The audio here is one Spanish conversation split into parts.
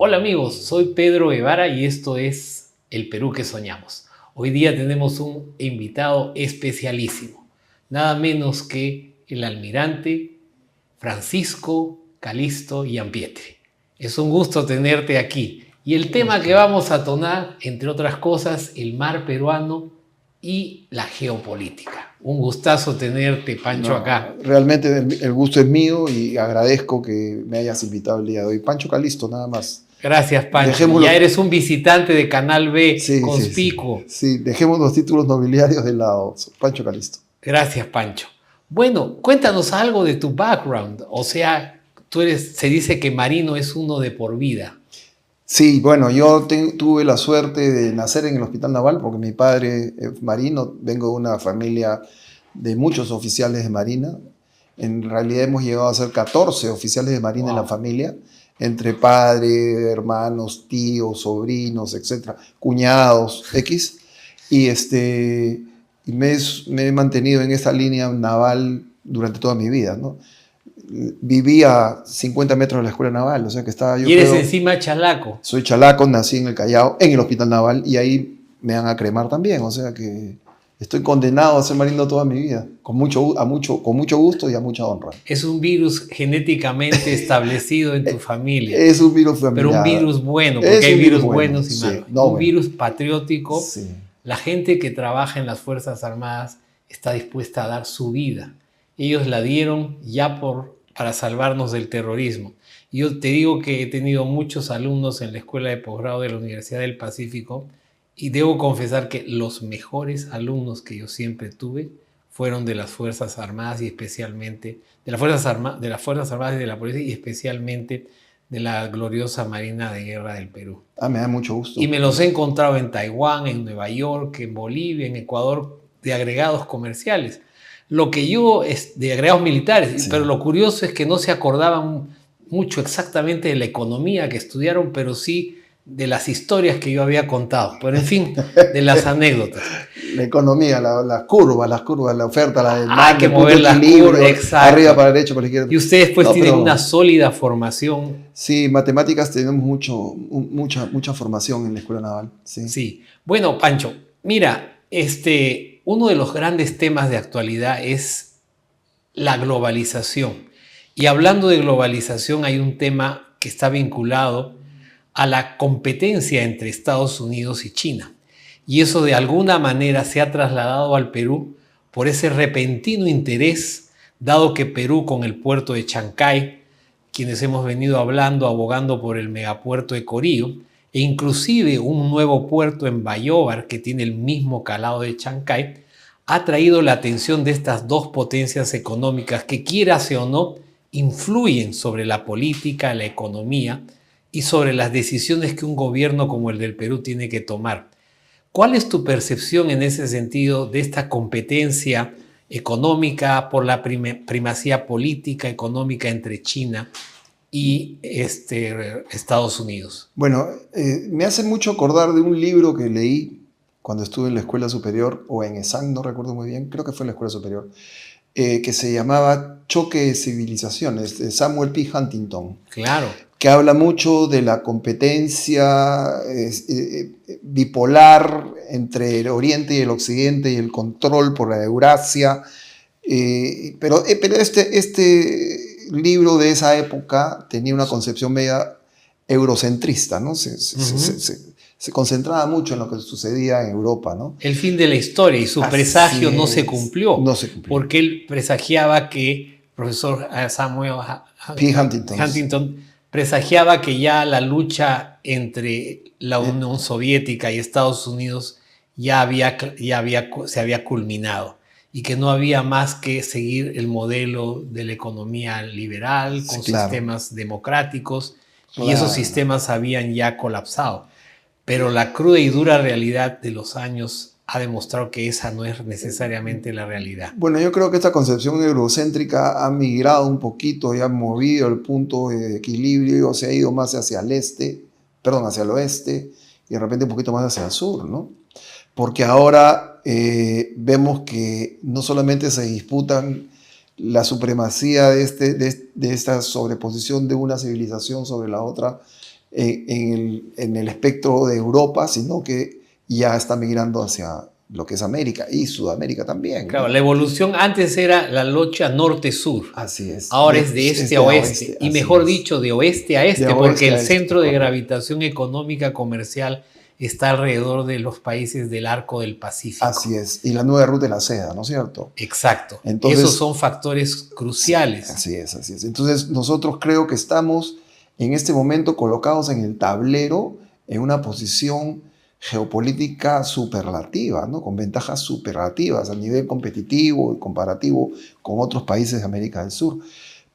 Hola amigos, soy Pedro Guevara y esto es El Perú que soñamos. Hoy día tenemos un invitado especialísimo, nada menos que el almirante Francisco Calixto Giampietri. Es un gusto tenerte aquí. Y el tema que vamos a tonar, entre otras cosas, el mar peruano y la geopolítica. Un gustazo tenerte, Pancho, No, acá. realmente el gusto es mío y agradezco que me hayas invitado el día de hoy. Pancho Calixto, nada más. Gracias, Pancho. Ya Dejémoslo. eres un visitante de Canal B Sí, sí, sí. conspicuo. Sí, dejemos los títulos nobiliarios de lado. Pancho Calixto. Gracias, Pancho. Bueno, cuéntanos algo de tu background. O sea, se dice que marino es uno de por vida. Sí, bueno, yo tuve la suerte de nacer en el Hospital Naval porque mi padre es marino. Vengo de una familia de muchos oficiales de marina. En realidad hemos llegado a ser 14 oficiales de marina en la Wow. familia, entre padre, hermanos, tíos, sobrinos, etcétera, cuñados, X. Y me he mantenido en esta línea naval durante toda mi vida, ¿no? Vivía a 50 metros de la escuela naval, o sea que estaba, yo Y eres creo, encima chalaco. soy chalaco, nací en el Callao, en el Hospital Naval, y ahí me van a cremar también, o sea que estoy condenado a ser marino toda mi vida, con mucho gusto y a mucha honra. Es un virus genéticamente establecido en tu familia, Es un virus pero un familiar, virus bueno, porque es hay un virus virus bueno, buenos y sí, malos. no Un bueno, virus patriótico. sí. La gente que trabaja en las Fuerzas Armadas está dispuesta a dar su vida. Ellos la dieron ya para salvarnos del terrorismo. Y yo te digo que he tenido muchos alumnos en la Escuela de Posgrado de la Universidad del Pacífico y debo confesar que los mejores alumnos que yo siempre tuve fueron de las Fuerzas Armadas y especialmente de las Fuerzas Armadas y de la Policía y especialmente de la gloriosa Marina de Guerra del Perú. Ah, me da mucho Y gusto. me los he encontrado en Taiwán, en Nueva York, en Bolivia, en Ecuador, de agregados comerciales. Lo que yo es de agregados militares, Sí. pero lo curioso es que no se acordaban mucho exactamente de la economía que estudiaron, pero sí de las historias que yo había contado. Pero en fin, de las anécdotas. La economía, las curvas, la oferta, la Hay demanda, que el punto mover de las equilibrio, curvas, arriba exacto. para la derecha, para la izquierda. Y ustedes pues No, tienen una pero sólida formación. sí, matemáticas tenemos mucha formación en la escuela naval. Sí. Sí. Bueno, Pancho, mira, uno de los grandes temas de actualidad es la globalización. Y hablando de globalización, hay un tema que está vinculado a la competencia entre Estados Unidos y China. Y eso de alguna manera se ha trasladado al Perú por ese repentino interés, dado que Perú con el puerto de Chancay, quienes hemos venido hablando, abogando por el megapuerto de Corío, e inclusive un nuevo puerto en Bayóvar que tiene el mismo calado de Chancay, ha traído la atención de estas dos potencias económicas que, quieras o no, influyen sobre la política, la economía y sobre las decisiones que un gobierno como el del Perú tiene que tomar. ¿Cuál es tu percepción en ese sentido de esta competencia económica por la primacía política, económica entre China y Estados Unidos? Bueno, me hace mucho acordar de un libro que leí cuando estuve en la escuela superior, o en ESAN, no recuerdo muy bien, creo que fue en la escuela superior, que se llamaba Choque de Civilizaciones, de Samuel P. Huntington. Claro. Que habla mucho de la competencia bipolar entre el Oriente y el Occidente y el control por la Eurasia. Pero este libro de esa época tenía una concepción media eurocentrista, ¿no? Se concentraba mucho en lo que sucedía en Europa, ¿no? El fin de la historia y su presagio no se cumplió. No se cumplió. Porque él presagiaba que, el profesor Samuel P. Huntington presagiaba que ya la lucha entre la Unión Soviética y Estados Unidos se había culminado y que no había más que seguir el modelo de la economía liberal con sistemas democráticos y esos sistemas habían ya colapsado. Pero la cruda y dura realidad de los años ha demostrado que esa no es necesariamente la realidad. Bueno, yo creo que esta concepción eurocéntrica ha migrado un poquito y ha movido el punto de equilibrio, se ha ido más hacia el hacia el oeste, y de repente un poquito más hacia el sur, ¿no? Porque ahora vemos que no solamente se disputan la supremacía de esta sobreposición de una civilización sobre la otra en el espectro de Europa, sino que ya está migrando hacia lo que es América y Sudamérica también, Claro, ¿no? la evolución antes era la lucha norte-sur. Así es. Ahora es de este a oeste. Y así mejor es. dicho, de oeste a De este, porque oeste el a este, centro de correcto. gravitación económica comercial está alrededor de los países del Arco del Pacífico. Así es. Y la nueva ruta de la seda, ¿no es cierto? Exacto. Entonces, esos son factores cruciales. Así es, así es. Entonces, nosotros creo que estamos en este momento colocados en el tablero en una posición geopolítica superlativa, ¿no? Con ventajas superlativas a nivel competitivo y comparativo con otros países de América del Sur,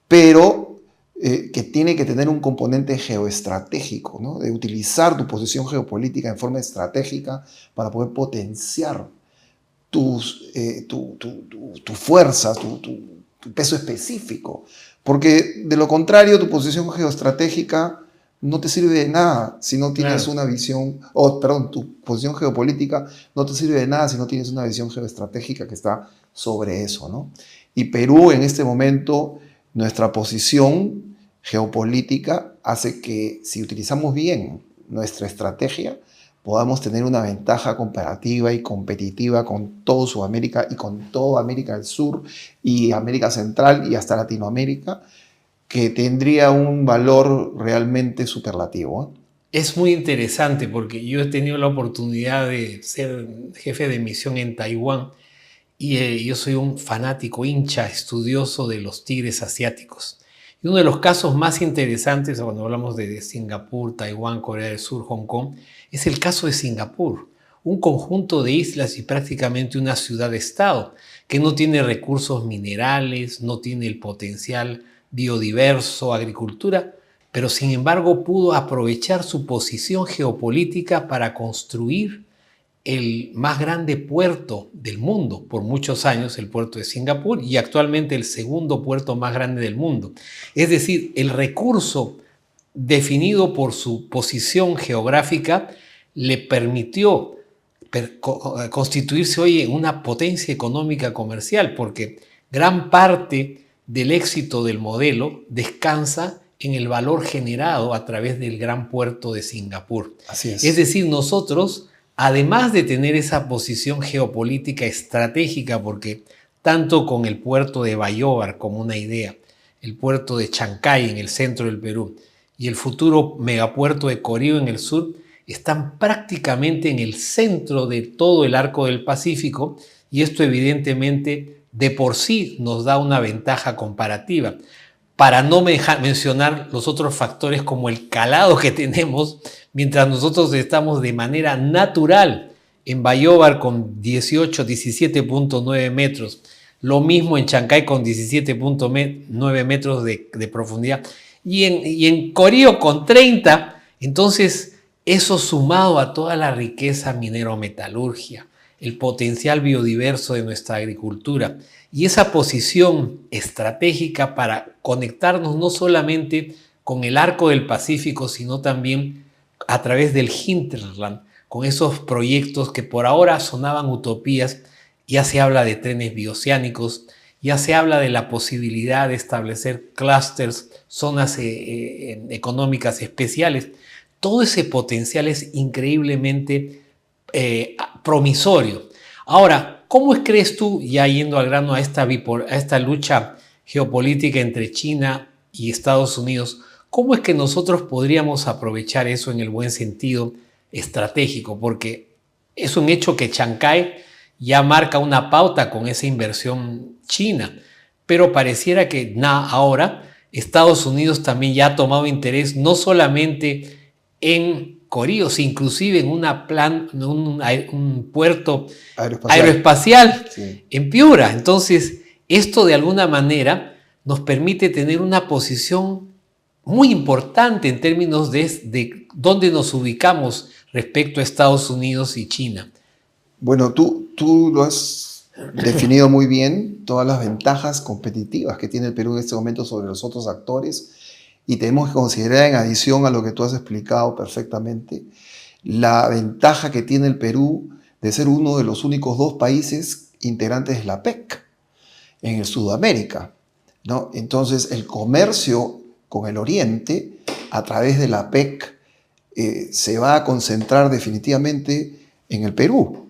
pero que tiene que tener un componente geoestratégico, ¿no? De utilizar tu posición geopolítica en forma estratégica para poder potenciar tu fuerza, tu peso específico. Porque de lo contrario, tu posición geoestratégica no te sirve de nada si no tienes Claro. una visión, tu posición geopolítica no te sirve de nada si no tienes una visión geoestratégica que está sobre eso, ¿no? Y Perú en este momento, nuestra posición geopolítica hace que si utilizamos bien nuestra estrategia, podamos tener una ventaja comparativa y competitiva con todo Sudamérica y con toda América del Sur y América Central y hasta Latinoamérica, que tendría un valor realmente superlativo, ¿eh? Es muy interesante porque yo he tenido la oportunidad de ser jefe de misión en Taiwán y yo soy un fanático, hincha, estudioso de los tigres asiáticos. Y uno de los casos más interesantes cuando hablamos de Singapur, Taiwán, Corea del Sur, Hong Kong, es el caso de Singapur, un conjunto de islas y prácticamente una ciudad-estado que no tiene recursos minerales, no tiene el potencial biodiverso, agricultura, pero sin embargo pudo aprovechar su posición geopolítica para construir el más grande puerto del mundo, por muchos años el puerto de Singapur, y actualmente el segundo puerto más grande del mundo. Es decir, el recurso definido por su posición geográfica le permitió constituirse hoy en una potencia económica comercial, porque gran parte del éxito del modelo descansa en el valor generado a través del gran puerto de Singapur. Así es. Es decir, nosotros, además de tener esa posición geopolítica estratégica, porque tanto con el puerto de Bayóvar como una idea, el puerto de Chancay en el centro del Perú y el futuro megapuerto de Corío en el sur, están prácticamente en el centro de todo el arco del Pacífico, y esto evidentemente de por sí nos da una ventaja comparativa. Para no mencionar los otros factores como el calado que tenemos, mientras nosotros estamos de manera natural en Bayóvar con 17.9 metros, lo mismo en Chancay con 17.9 metros de profundidad, y en Corío con 30, entonces eso sumado a toda la riqueza minero-metalurgia, el potencial biodiverso de nuestra agricultura y esa posición estratégica para conectarnos no solamente con el arco del Pacífico, sino también a través del hinterland, con esos proyectos que por ahora sonaban utopías. Ya se habla de trenes bioceánicos, ya se habla de la posibilidad de establecer clústeres, zonas económicas especiales. Todo ese potencial es increíblemente promisorio. Ahora, ¿cómo crees tú, ya yendo al grano a esta lucha geopolítica entre China y Estados Unidos, cómo es que nosotros podríamos aprovechar eso en el buen sentido estratégico? Porque es un hecho que Chancay ya marca una pauta con esa inversión china, pero pareciera que ahora Estados Unidos también ya ha tomado interés no solamente en Coríos, inclusive en un puerto aeroespacial sí, en Piura. Entonces, esto de alguna manera nos permite tener una posición muy importante en términos de dónde nos ubicamos respecto a Estados Unidos y China. Bueno, tú lo has definido muy bien, todas las ventajas competitivas que tiene el Perú en este momento sobre los otros actores, y tenemos que considerar, en adición a lo que tú has explicado perfectamente, la ventaja que tiene el Perú de ser uno de los únicos dos países integrantes de la PEC en Sudamérica, ¿no? Entonces, el comercio con el Oriente a través de la PEC se va a concentrar definitivamente en el Perú.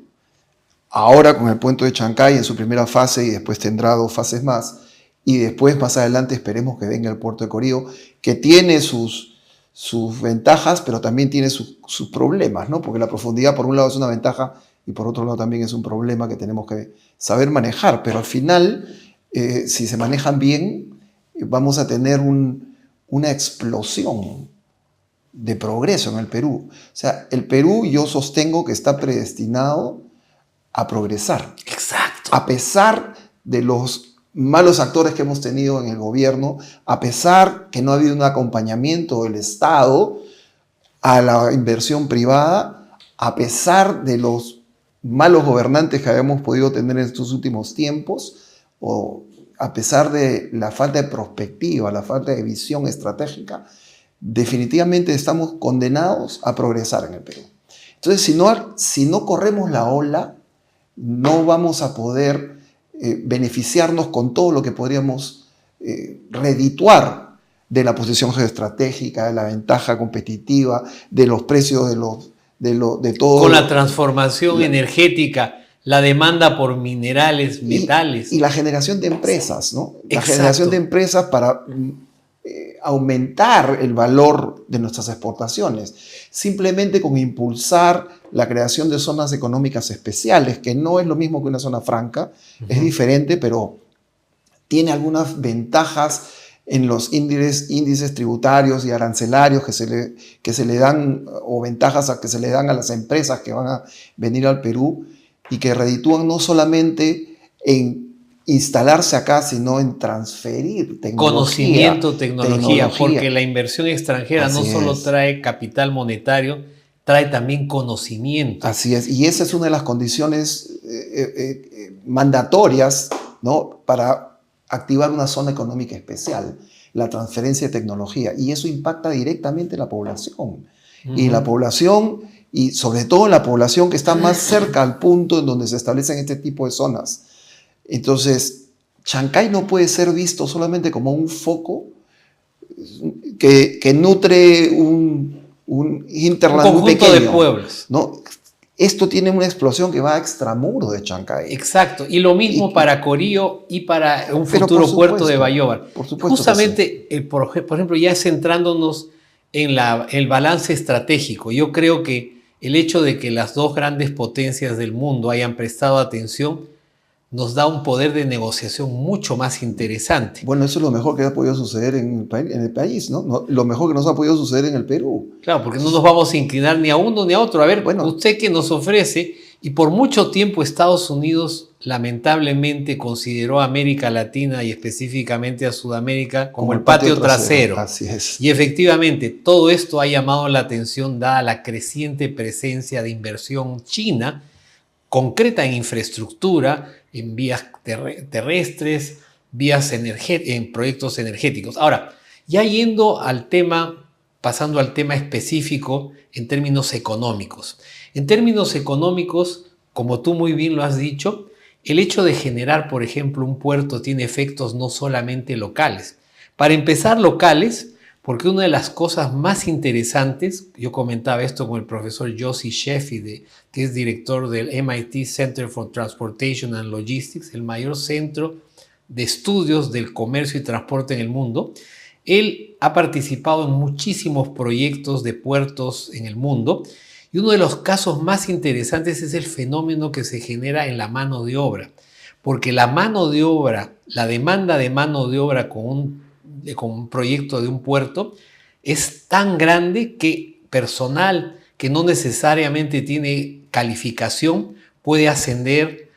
Ahora con el puente de Chancay en su primera fase y después tendrá 2 fases más. Y después, más adelante, esperemos que venga el puerto de Corío, que tiene sus ventajas, pero también tiene sus problemas, ¿no? Porque la profundidad, por un lado, es una ventaja y por otro lado también es un problema que tenemos que saber manejar. Pero al final, si se manejan bien, vamos a tener una explosión de progreso en el Perú. O sea, el Perú yo sostengo que está predestinado a progresar. Exacto. A pesar de los malos actores que hemos tenido en el gobierno, a pesar que no ha habido un acompañamiento del Estado a la inversión privada, a pesar de los malos gobernantes que habíamos podido tener en estos últimos tiempos, o a pesar de la falta de perspectiva, la falta de visión estratégica, definitivamente estamos condenados a progresar en el Perú. Entonces, si no corremos la ola, no vamos a poder beneficiarnos con todo lo que podríamos redituar de la posición geoestratégica, de la ventaja competitiva, de los precios de todo. Con la transformación energética, la demanda por minerales, metales. Y la generación de empresas, ¿no? La Exacto. generación de empresas para aumentar el valor de nuestras exportaciones, simplemente con impulsar la creación de zonas económicas especiales, que no es lo mismo que una zona franca, es diferente, pero tiene algunas ventajas en los índices tributarios y arancelarios que se le dan, o ventajas que se le dan a las empresas que van a venir al Perú y que reditúan no solamente en instalarse acá, sino en transferir tecnología. Conocimiento, tecnología, porque la inversión extranjera no solo trae capital monetario, trae también conocimiento. Así es, y esa es una de las condiciones mandatorias, ¿no?, para activar una zona económica especial, la transferencia de tecnología, y eso impacta directamente en la población. Y la población, y sobre todo la población que está más cerca al punto en donde se establecen este tipo de zonas. Entonces, Chancay no puede ser visto solamente como un foco que nutre un hinterland un conjunto pequeño, de pueblos, ¿no? Esto tiene una explosión que va a extramuro de Chancay. Exacto, y lo mismo para Corío y para un futuro puerto de Bayóvar. Por supuesto. Justamente, sí. Por ejemplo, ya centrándonos en el balance estratégico, yo creo que el hecho de que las 2 grandes potencias del mundo hayan prestado atención nos da un poder de negociación mucho más interesante. Bueno, eso es lo mejor que ha podido suceder en el país, ¿no? Lo mejor que nos ha podido suceder en el Perú. Claro, porque no nos vamos a inclinar ni a uno ni a otro. A ver, bueno, ¿usted qué nos ofrece? Y por mucho tiempo Estados Unidos lamentablemente consideró a América Latina y específicamente a Sudamérica como el patio trasero. Así es. Y efectivamente todo esto ha llamado la atención dada la creciente presencia de inversión china concreta en infraestructura, en vías terrestres, en proyectos energéticos. Ahora, ya yendo al tema, pasando al tema específico en términos económicos. En términos económicos, como tú muy bien lo has dicho, el hecho de generar, por ejemplo, un puerto tiene efectos no solamente locales. Para empezar, locales, porque una de las cosas más interesantes, yo comentaba esto con el profesor Yossi Sheffi, que es director del MIT Center for Transportation and Logistics, el mayor centro de estudios del comercio y transporte en el mundo. Él ha participado en muchísimos proyectos de puertos en el mundo y uno de los casos más interesantes es el fenómeno que se genera en la mano de obra, porque la mano de obra, la demanda de mano de obra con un proyecto de un puerto es tan grande que personal que no necesariamente tiene calificación puede ascender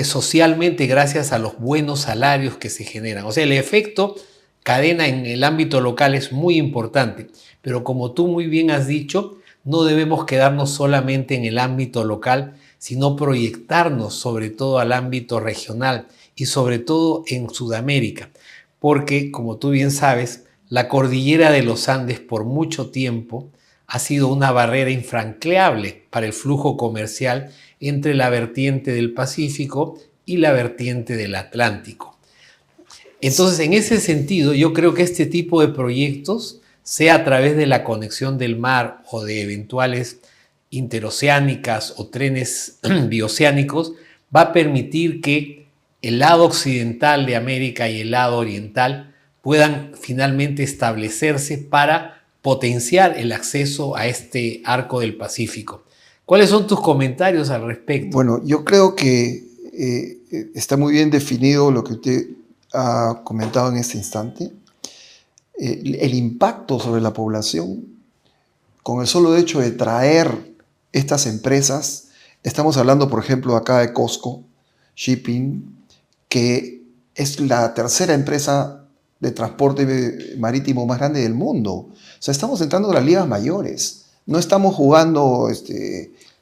socialmente gracias a los buenos salarios que se generan. O sea, el efecto cadena en el ámbito local es muy importante, pero como tú muy bien has dicho, no debemos quedarnos solamente en el ámbito local, sino proyectarnos sobre todo al ámbito regional y sobre todo en Sudamérica. Porque, como tú bien sabes, la cordillera de los Andes por mucho tiempo ha sido una barrera infranqueable para el flujo comercial entre la vertiente del Pacífico y la vertiente del Atlántico. Entonces, en ese sentido, yo creo que este tipo de proyectos sea a través de la conexión del mar o de eventuales interoceánicas o trenes bioceánicos, va a permitir que el lado occidental de América y el lado oriental puedan finalmente establecerse para potenciar el acceso a este arco del Pacífico. ¿Cuáles son tus comentarios al respecto? Bueno, yo creo que está muy bien definido lo que usted ha comentado en este instante. El impacto sobre la población, con el solo hecho de traer estas empresas, estamos hablando, por ejemplo, acá de COSCO Shipping, que es la tercera empresa de transporte marítimo más grande del mundo. O sea, estamos entrando en las ligas mayores. No estamos jugando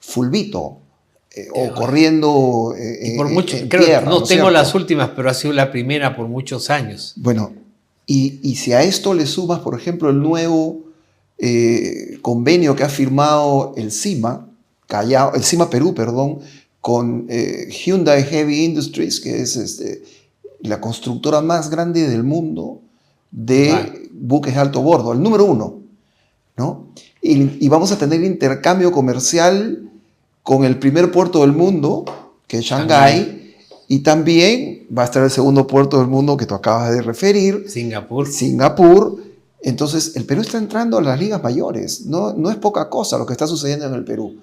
fulbito o corriendo en tierra. No tengo las últimas, pero ha sido la primera por muchos años. Bueno, y si a esto le sumas, por ejemplo, el nuevo convenio que ha firmado el CIMA Perú, perdón, con Hyundai Heavy Industries, que es la constructora más grande del mundo de buques de alto bordo, el número 1, ¿no? Y vamos a tener intercambio comercial con el primer puerto del mundo, que es Shanghái, y también va a estar el segundo puerto del mundo que tú acabas de referir, Singapur. Entonces, el Perú está entrando a las ligas mayores. No es poca cosa lo que está sucediendo en el Perú.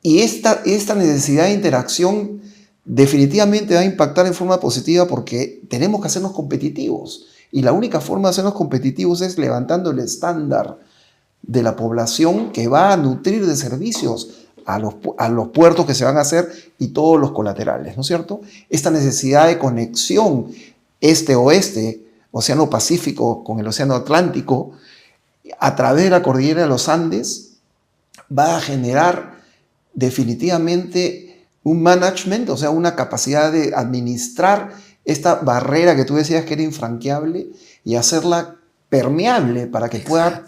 Y esta necesidad de interacción definitivamente va a impactar en forma positiva porque tenemos que hacernos competitivos. Y la única forma de hacernos competitivos es levantando el estándar de la población que va a nutrir de servicios a los puertos que se van a hacer y todos los colaterales, ¿no es cierto? Esta necesidad de conexión este-oeste, Océano Pacífico con el Océano Atlántico, a través de la cordillera de los Andes, va a generar definitivamente un management, o sea, una capacidad de administrar esta barrera que tú decías que era infranqueable y hacerla permeable para que pueda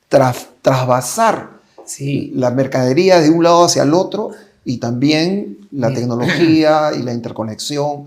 trasvasar la mercadería de un lado hacia el otro y también la tecnología y la interconexión.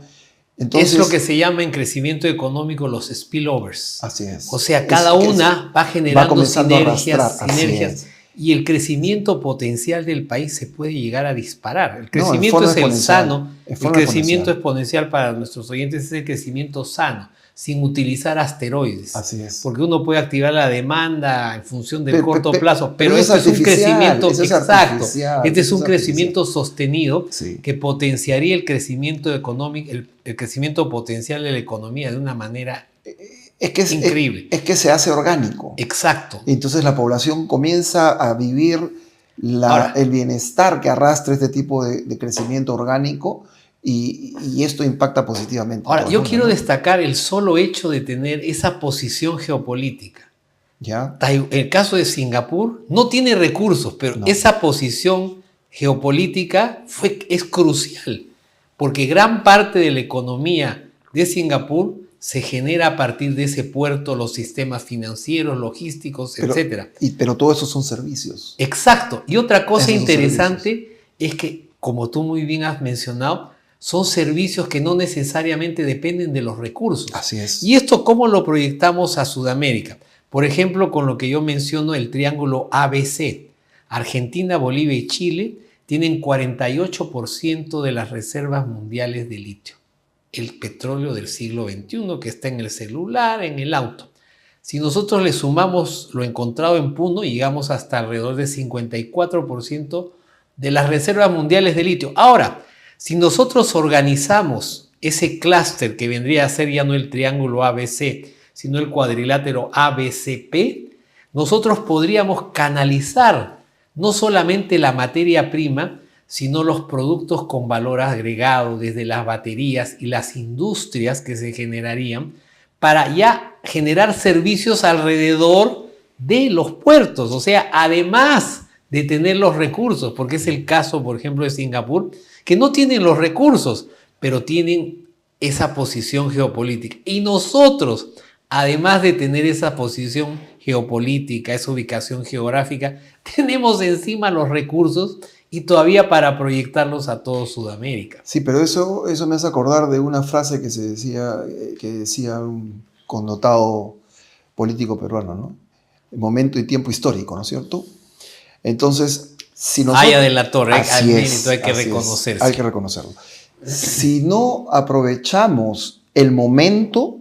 Entonces, es lo que se llama en crecimiento económico los spillovers. Así es. O sea, cada una va generando sinergias y el crecimiento potencial del país se puede llegar a disparar. El crecimiento es el sano. El crecimiento exponencial para nuestros oyentes es el crecimiento sano, sin utilizar asteroides. Así es. Porque uno puede activar la demanda en función del corto plazo, pero este es un crecimiento exacto. Este es un crecimiento sostenido que potenciaría el crecimiento económico, el crecimiento potencial de la economía de una manera increíble. Es que se hace orgánico. Exacto. Y entonces la población comienza a vivir el bienestar que arrastra este tipo de crecimiento orgánico. Y esto impacta positivamente. Ahora, yo quiero destacar el solo hecho de tener esa posición geopolítica. ¿Ya? El caso de Singapur no tiene recursos, pero esa posición geopolítica es crucial, porque gran parte de la economía de Singapur se genera a partir de ese puerto, los sistemas financieros, logísticos, etc. Pero todo eso son servicios. Exacto. Y otra cosa interesante es que, como tú muy bien has mencionado, son servicios que no necesariamente dependen de los recursos. Así es. ¿Y esto cómo lo proyectamos a Sudamérica? Por ejemplo, con lo que yo menciono, el triángulo ABC. Argentina, Bolivia y Chile tienen 48% de las reservas mundiales de litio. El petróleo del siglo XXI que está en el celular, en el auto. Si nosotros le sumamos lo encontrado en Puno, llegamos hasta alrededor del 54% de las reservas mundiales de litio. Ahora, si nosotros organizamos ese clúster que vendría a ser ya no el triángulo ABC, sino el cuadrilátero ABCP, nosotros podríamos canalizar no solamente la materia prima, sino los productos con valor agregado, desde las baterías y las industrias que se generarían, para ya generar servicios alrededor de los puertos. O sea, además de tener los recursos, porque es el caso, por ejemplo, de Singapur, que no tienen los recursos, pero tienen esa posición geopolítica. Y nosotros, además de tener esa posición geopolítica, esa ubicación geográfica, tenemos encima los recursos y todavía para proyectarlos a todo Sudamérica. Sí, pero eso me hace acordar de una frase que decía un connotado político peruano, ¿no? momento y tiempo histórico, ¿no es cierto? Entonces, si nosotros... Haya de la Torre, al mérito hay que así reconocerse. hay que reconocerlo. Si no aprovechamos el momento,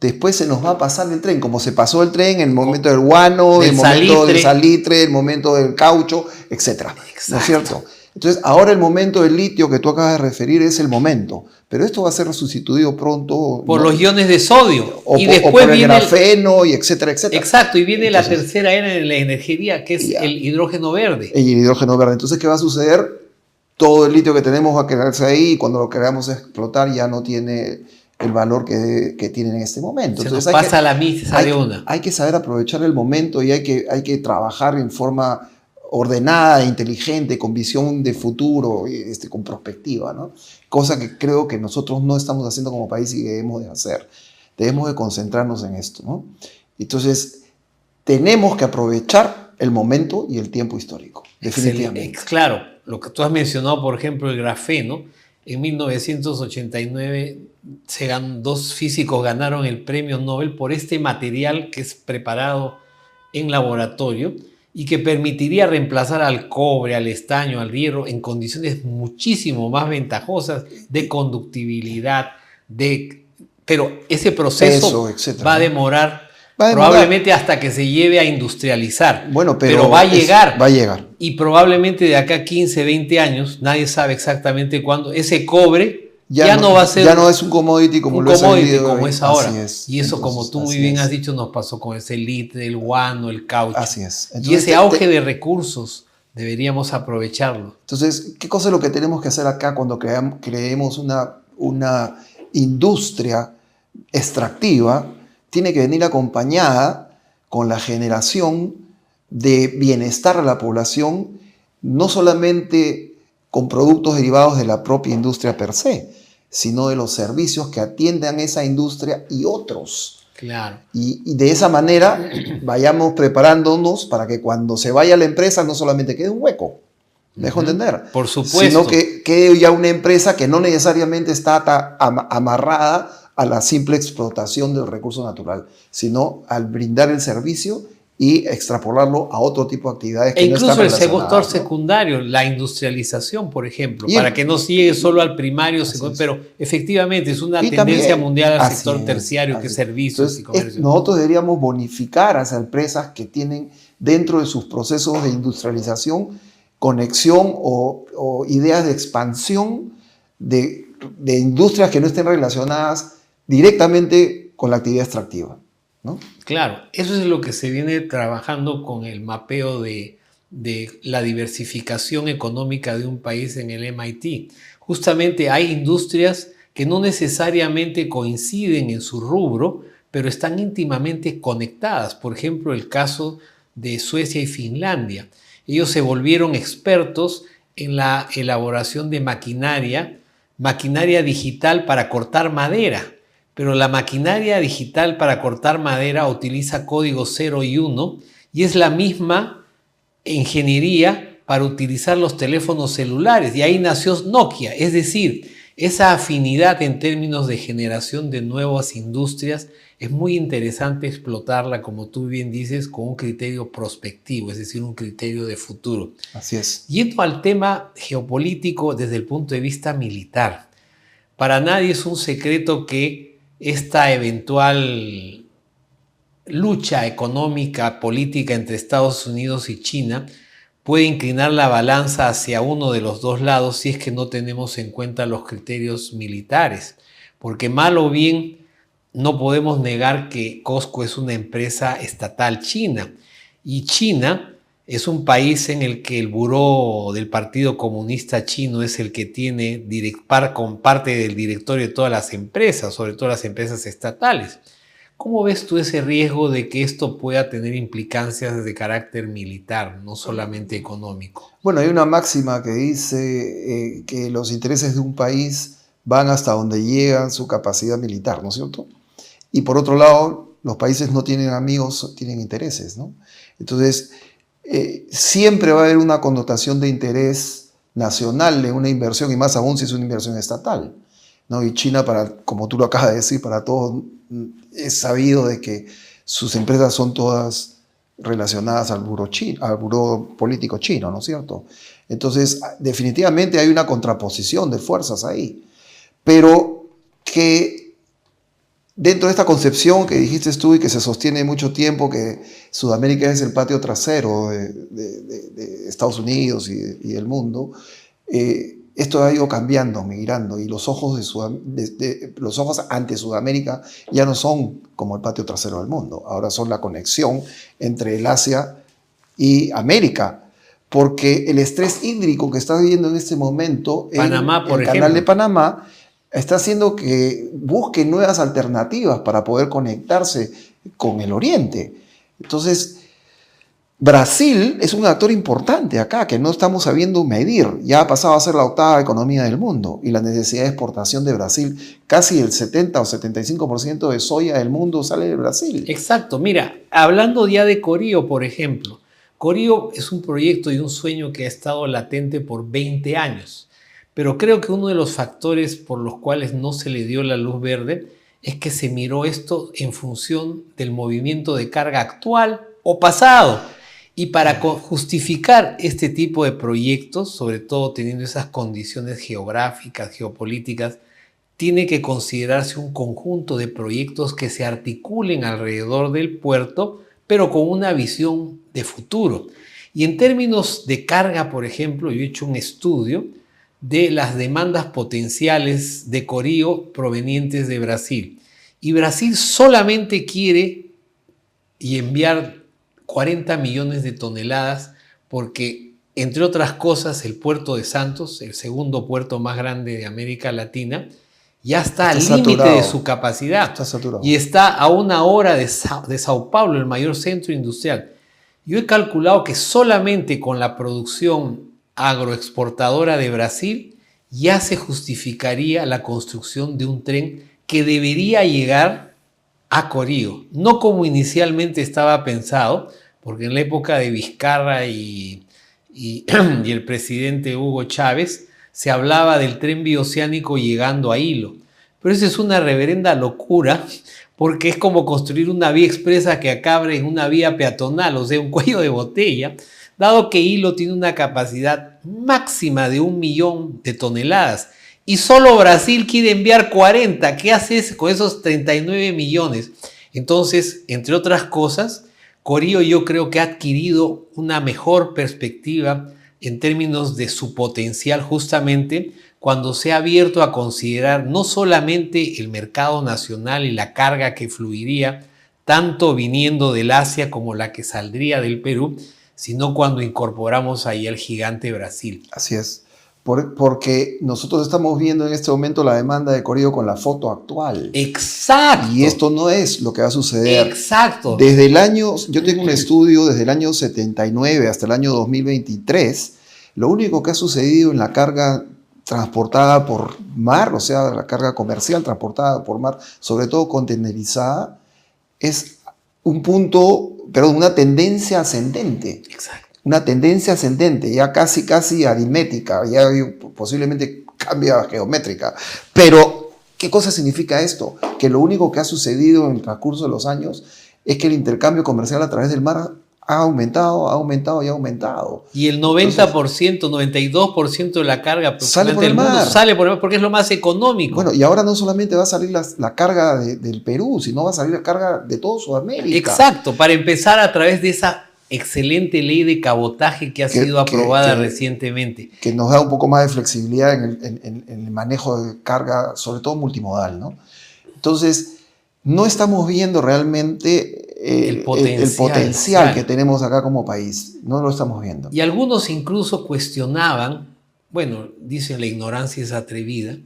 después se nos va a pasar el tren, como se pasó el tren en el momento del guano, el momento del salitre, el momento del caucho, etc. ¿No es cierto? Entonces, ahora el momento del litio que tú acabas de referir es el momento, pero esto va a ser sustituido pronto por los iones de sodio o, y por, después o por el viene grafeno y etcétera, etcétera. Exacto, y viene la tercera era en la energía, que es el hidrógeno verde. El hidrógeno verde. Entonces, ¿qué va a suceder? Todo el litio que tenemos va a quedarse ahí y cuando lo queramos explotar ya no tiene el valor que tienen en este momento. Entonces, pasa la misa de una. Hay que saber aprovechar el momento y hay que trabajar en forma ordenada, inteligente, con visión de futuro, con perspectiva, ¿no? Cosa que creo que nosotros no estamos haciendo como país y debemos de hacer. Debemos de concentrarnos en esto, ¿no? Entonces, tenemos que aprovechar el momento y el tiempo histórico, definitivamente. Claro, lo que tú has mencionado, por ejemplo, el grafeno, en 1989 dos físicos ganaron el premio Nobel por este material que es preparado en laboratorio y que permitiría reemplazar al cobre, al estaño, al hierro en condiciones muchísimo más ventajosas de conductibilidad, pero ese proceso va a demorar probablemente hasta que se lleve a industrializar. Bueno, pero va a llegar. Va a llegar. Y probablemente de acá a 15, 20 años, nadie sabe exactamente cuándo, ese cobre ya no va a ser... Ya no es un commodity como lo es ahora. Así es. Y eso, entonces, como tú muy bien has dicho, nos pasó con ese litre, el guano, el caucho. Así es. Entonces, y ese auge de recursos deberíamos aprovecharlo. Entonces, ¿qué cosa es lo que tenemos que hacer acá cuando creemos una industria extractiva? Tiene que venir acompañada con la generación de bienestar a la población, no solamente con productos derivados de la propia industria per se, sino de los servicios que atiendan esa industria y otros. Claro. Y de esa manera vayamos preparándonos para que cuando se vaya la empresa no solamente quede un hueco, ¿me dejo entender? Por supuesto. Sino que quede ya una empresa que no necesariamente está amarrada a la simple explotación del recurso natural, sino al brindar el servicio y extrapolarlo a otro tipo de actividades que incluso no están relacionadas. El sector secundario, la industrialización, por ejemplo, para que no se llegue solo al primario, pero efectivamente es una tendencia mundial al sector terciario, que es servicios y comercio. Nosotros deberíamos bonificar a esas empresas que tienen dentro de sus procesos de industrialización conexión o ideas de expansión de industrias que no estén relacionadas directamente con la actividad extractiva, ¿no? Claro, eso es lo que se viene trabajando con el mapeo de la diversificación económica de un país en el MIT. Justamente hay industrias que no necesariamente coinciden en su rubro, pero están íntimamente conectadas. Por ejemplo, el caso de Suecia y Finlandia. Ellos se volvieron expertos en la elaboración de maquinaria digital para cortar madera. Pero la maquinaria digital para cortar madera utiliza códigos 0 y 1 y es la misma ingeniería para utilizar los teléfonos celulares. Y ahí nació Nokia. Es decir, esa afinidad en términos de generación de nuevas industrias es muy interesante explotarla, como tú bien dices, con un criterio prospectivo, es decir, un criterio de futuro. Así es. Yendo al tema geopolítico desde el punto de vista militar, para nadie es un secreto que esta eventual lucha económica, política entre Estados Unidos y China puede inclinar la balanza hacia uno de los dos lados si es que no tenemos en cuenta los criterios militares. Porque mal o bien no podemos negar que COSCO es una empresa estatal china. Y China es un país en el que el buró del Partido Comunista Chino es el que tiene parte del directorio de todas las empresas, sobre todo las empresas estatales. ¿Cómo ves tú ese riesgo de que esto pueda tener implicancias de carácter militar, no solamente económico? Bueno, hay una máxima que dice que los intereses de un país van hasta donde llega su capacidad militar, ¿no es cierto? Y por otro lado, los países no tienen amigos, tienen intereses, ¿no? Entonces, siempre va a haber una connotación de interés nacional en una inversión, y más aún si es una inversión estatal, ¿no? Y China, como tú lo acabas de decir, para todos es sabido de que sus empresas son todas relacionadas al buró político chino, ¿no es cierto? Entonces, definitivamente hay una contraposición de fuerzas ahí, pero que dentro de esta concepción que dijiste tú y que se sostiene mucho tiempo, que Sudamérica es el patio trasero de Estados Unidos y del mundo, esto ha ido cambiando, migrando, y los ojos, los ojos ante Sudamérica ya no son como el patio trasero del mundo, ahora son la conexión entre el Asia y América, porque el estrés hídrico que está viviendo en este momento Panamá, por el canal ejemplo. de Panamá está haciendo que busque nuevas alternativas para poder conectarse con el Oriente. Entonces, Brasil es un actor importante acá, que no estamos sabiendo medir. Ya ha pasado a ser la 8ª economía del mundo y la necesidad de exportación de Brasil, casi el 70 o 75% de soya del mundo sale de Brasil. Exacto. Mira, hablando ya de Corío, por ejemplo. Corío es un proyecto y un sueño que ha estado latente por 20 años. Pero creo que uno de los factores por los cuales no se le dio la luz verde es que se miró esto en función del movimiento de carga actual o pasado. Y para justificar este tipo de proyectos, sobre todo teniendo esas condiciones geográficas, geopolíticas, tiene que considerarse un conjunto de proyectos que se articulen alrededor del puerto, pero con una visión de futuro. Y en términos de carga, por ejemplo, yo he hecho un estudio de las demandas potenciales de Corío provenientes de Brasil. Y Brasil solamente quiere enviar 40 millones de toneladas porque, entre otras cosas, el puerto de Santos, el segundo puerto más grande de América Latina, ya está al límite de su capacidad. Está saturado. Y está a 1 hora de Sao Paulo, el mayor centro industrial. Yo he calculado que solamente con la producción agroexportadora de Brasil ya se justificaría la construcción de un tren que debería llegar a Corío. No como inicialmente estaba pensado, porque en la época de Vizcarra y el presidente Hugo Chávez se hablaba del tren bioceánico llegando a Hilo. Pero eso es una reverenda locura, porque es como construir una vía expresa que acabe en una vía peatonal, o sea, un cuello de botella, dado que Hilo tiene una capacidad máxima de 1 millón de toneladas. Y solo Brasil quiere enviar 40. ¿Qué haces con esos 39 millones? Entonces, entre otras cosas, Corío yo creo que ha adquirido una mejor perspectiva en términos de su potencial justamente cuando se ha abierto a considerar no solamente el mercado nacional y la carga que fluiría, tanto viniendo del Asia como la que saldría del Perú, sino cuando incorporamos ahí al gigante Brasil. Así es. Porque nosotros estamos viendo en este momento la demanda de Corío con la foto actual. Exacto. Y esto no es lo que va a suceder. Exacto. Desde el año, yo tengo un estudio desde el año 79 hasta el año 2023. Lo único que ha sucedido en la carga transportada por mar, o sea, la carga comercial transportada por mar, sobre todo contenerizada, es una tendencia ascendente. Exacto. Una tendencia ascendente, ya casi aritmética, ya posiblemente cambia geométrica. Pero, ¿qué cosa significa esto? Que lo único que ha sucedido en el transcurso de los años es que el intercambio comercial a través del mar ha aumentado y ha aumentado. Y el 90%, 92% de la carga sale por del el mundo mar. Sale por el mar porque es lo más económico. Bueno, y ahora no solamente va a salir la carga del Perú, sino va a salir la carga de todo Sudamérica. Exacto, para empezar a través de esa excelente ley de cabotaje que ha sido aprobada recientemente. Que nos da un poco más de flexibilidad en el manejo de carga, sobre todo multimodal, ¿no? Entonces, no estamos viendo realmente el potencial que tenemos acá como país. No lo estamos viendo. Y algunos incluso cuestionaban, bueno, dicen la ignorancia es atrevida,